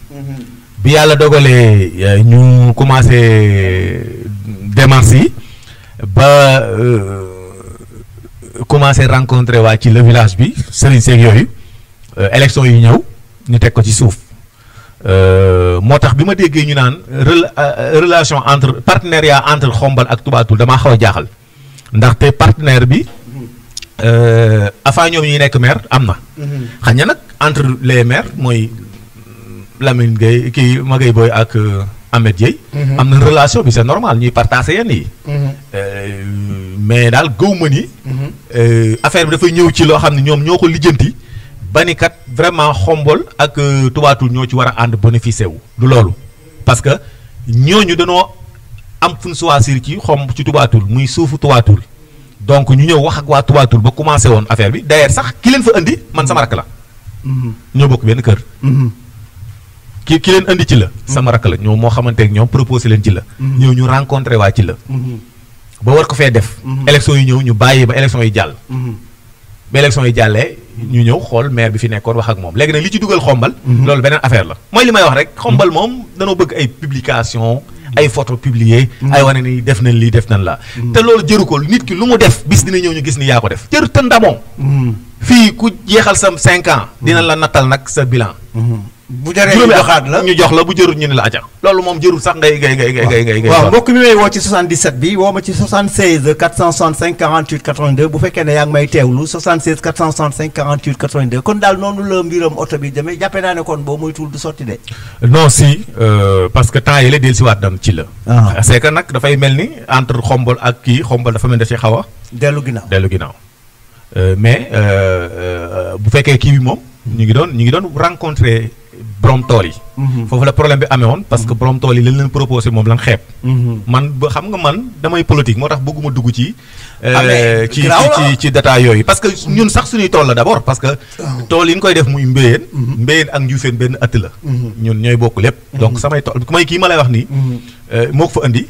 bi yàlla dogalee ñu commencé démarches yi ba commencé rencontrer waa ci le village bi Serigne Seck yooyu élection yi ñëw ñu teg ko ci suuf moo tax bi ma déggee ñu naan relation partenariat entre Xombal ak Touba Toul damaa xaw a jaaxal ndaxte partenaire bi avant ñoom ñuy nekk maire am na. xañ na nag entre les maires mooy Lamine Gueye kii Magaye Boye ak Ahmed Dieye. am na relation bi c'est normal ñuy partager yenn yi. mais daal gëw ma ni. affaire bi dafay ñëw ci loo xam ne ñoom ñoo ko lijjanti. ba ni kat vraiment Xombol ak Touba Toul ñoo ci war a ànd bénéficier wu. du loolu parce que ñooñu dañoo am fu ñu choisir ci Touba Toul muy suufu Touba Toul donc ñu ñëw wax ak waa Touba Toul ba commencé woon affaire bi d'ailleurs sax ki leen fa indi man sama rakk la. ñoo bokk benn kër. ki leen indi ci la. sama rakk la ñoo moo xamante ne ñoom proposé leen ci la. ñëw ñu rencontré waa ci la. ba war ko fee def. élection yi ñëw ñu bàyyi ba élection yi jàll. ba élection yi jàllee ñu ñëw xool maire bi fi nekkoon wax ak moom léegi nag li ci dugal Xombal. loolu beneen affaire la mooy li may wax rek Xombal moom danoo bëgg ay publication ay photo publier ay wane ni def nañ lii def nañ la te loolu jëru ko nit ki lu mu def bis dina ñëw ñu gis ni yaa ko def jëru te ndamoo fii ku jeexal sa 5 ans dina la nattal nag sa bilan bu jaree ñu joxaat la ñu jox la bu jërul ñu ne la aja loolu moom jërul sax ngay waaw mbokk mi may woo ci 77 bi woo ma ci 76 465 48 82 bu fekkee ne yaa ngi may teewlu 76 465 48 82 kon daal noonu la mbiram oto bi demee jàppe naa ne kon boo muy tuul du sotti de. non si parce que temps yi la dellu si waat dam ci la. c'est que nag dafay mel ni entre Xombol ak kii Xombol dafa mel ni da ci xaw a. dellu ginnaaw mais bu fekkee kii bi moom. ñu ngi doon rencontrer borom tool yi. foofu la problème bi amee woon parce que borom tool yi lañ leen proposé moom lan xeeb. man ba xam nga man damay politique moo tax bëgguma dugg ci. ci détail yooyu parce que ñun sax suñuy tool la d'abord parce que. tool yi ñu koy def muy mbéyeen. mbéyeen ak njuufeen benn ëtt la. ñun ñooy bokk lépp. donc samay tool ku may kii ma lay wax nii. moo ko fa indi.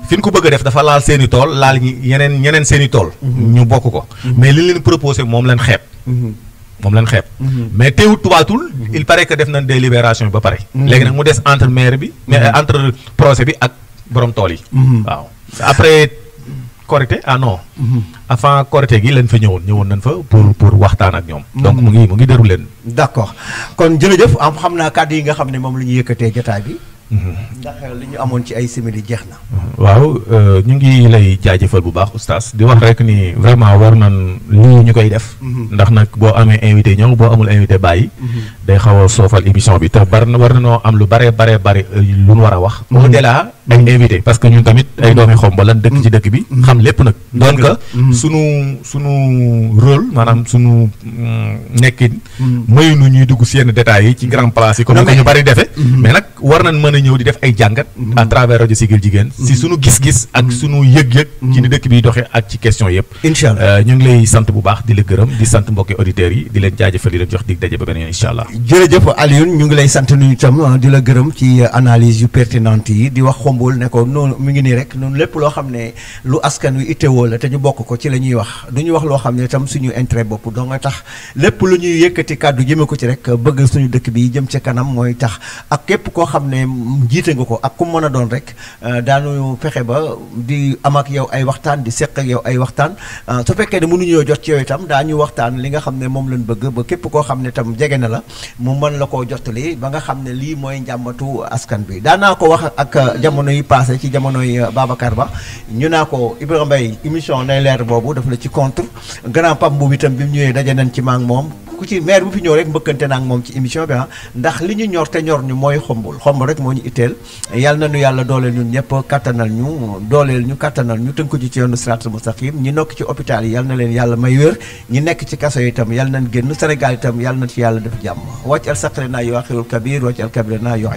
fi ñu ko bëgg a def dafa laal seen i tool laal ñeneen seen i tool. ñu bokk ko. mais li leen proposé moom lañ xeeb. mais teewut Touba Toul il paraît que def nañ délibération ba pare. léegi nag mu des entre maire bi. mais entre projet bi ak borom tool yi. waaw après Korité non. avant Korité gi lañ fa ñëwoon nañ fa pour waxtaan ak ñoom. donc mu ngi déroulé leen. d'accord kon jërëjëf xam naa kàddu yi nga xam ne moom la ñuy yëkkatee jotaay bi. ndax li ñu amoon ci ay simili jeex na. waaw ñu ngi lay jaajëfal bu baax oustaz di wax rek ni vraiment war nañ lii ñu koy def. ndax nag boo amee invité ñëw boo amul invité bàyyi. day xaw a soofal émission bi te war na noo am lu bare lu ñu war a wax. au delà ay invité parce que ñun tamit ay doomi Xombol lan dëkk ci dëkk bi. xam lépp nag. donc sunu rôle maanaam sunu nekkin. mayu nu ñuy dugg si yenn détails yi ci grand place yi. comme ni ñu bari defee. mais nag war nañ mën a ñëw di def ay jàngat. à travers rajo Siggil Jigéen. si sunu gis-gis ak sunu yëg-yëg. ci ni dëkk bi doxee ak ci question yëpp. incha allah ñu ngi lay sant bu baax di la gërëm di sant mbokki auditeurs yi di leen jaajëfal di leen jox dig daje ba beneen incha allah. jërëjëf Alioune ñu ngi lay sant nuyu itam di la gërëm ci analyse yu pertinente yi di wax Xombol ne ko noonu mi ngi nii rek noonu lépp loo xam ne lu askan wi ittewoo la te ñu bokk ko ci la ñuy wax du ñu wax loo xam ne itam suñu intérêt bopp doo nga tax lépp lu ñuy yëkkati kàddu jëme ko ci rek bëgg suñu dëkk bi jëm ca kanam mooy tax ak képp koo xam ne jiite nga ko ak ku mën a doon rek daanu fexe ba di am ak yow ay waxtaan di seq ak yow ay waxtaan su fekkee ne mënuñoo jot ci yow itam daañu waxtaan li nga xam ne moom lañ bëgg ba képp koo xam ne itam jege na la mu mën la koo jottali ba nga xam ne lii mooy njàmbatu askan bi daanaa ko wax ak jamono yi passé ci jamono yi Babacar Ba ñu naa ko Ibrahima Mbaye émission nay leer boobu daf la ci contre grand pam boobu itam bi mu ñëwee daje nañ ci maak moom ku ci maire bu fi ñëw rek mbëkkante naa ak moom ci émission bi ndax li ñu ñor te ñor ñu mooy Xombol rek moo ñu itteel yàlla na nu yàlla dooleel ñun ñëpp kattanal ñu dooleel ñu kattanal ñu tënk ci yoonu siraatal mustaqim ñi nokk ci hôpital yi yàlla na leen yàlla may wér ñi nekk ci kaso yi itam yàlla nañ génn Sénégal itam yàlla na ci yàlla def jàmm wàcc al saqre naa yoo axirul kabir wàcc al kabir naa yoo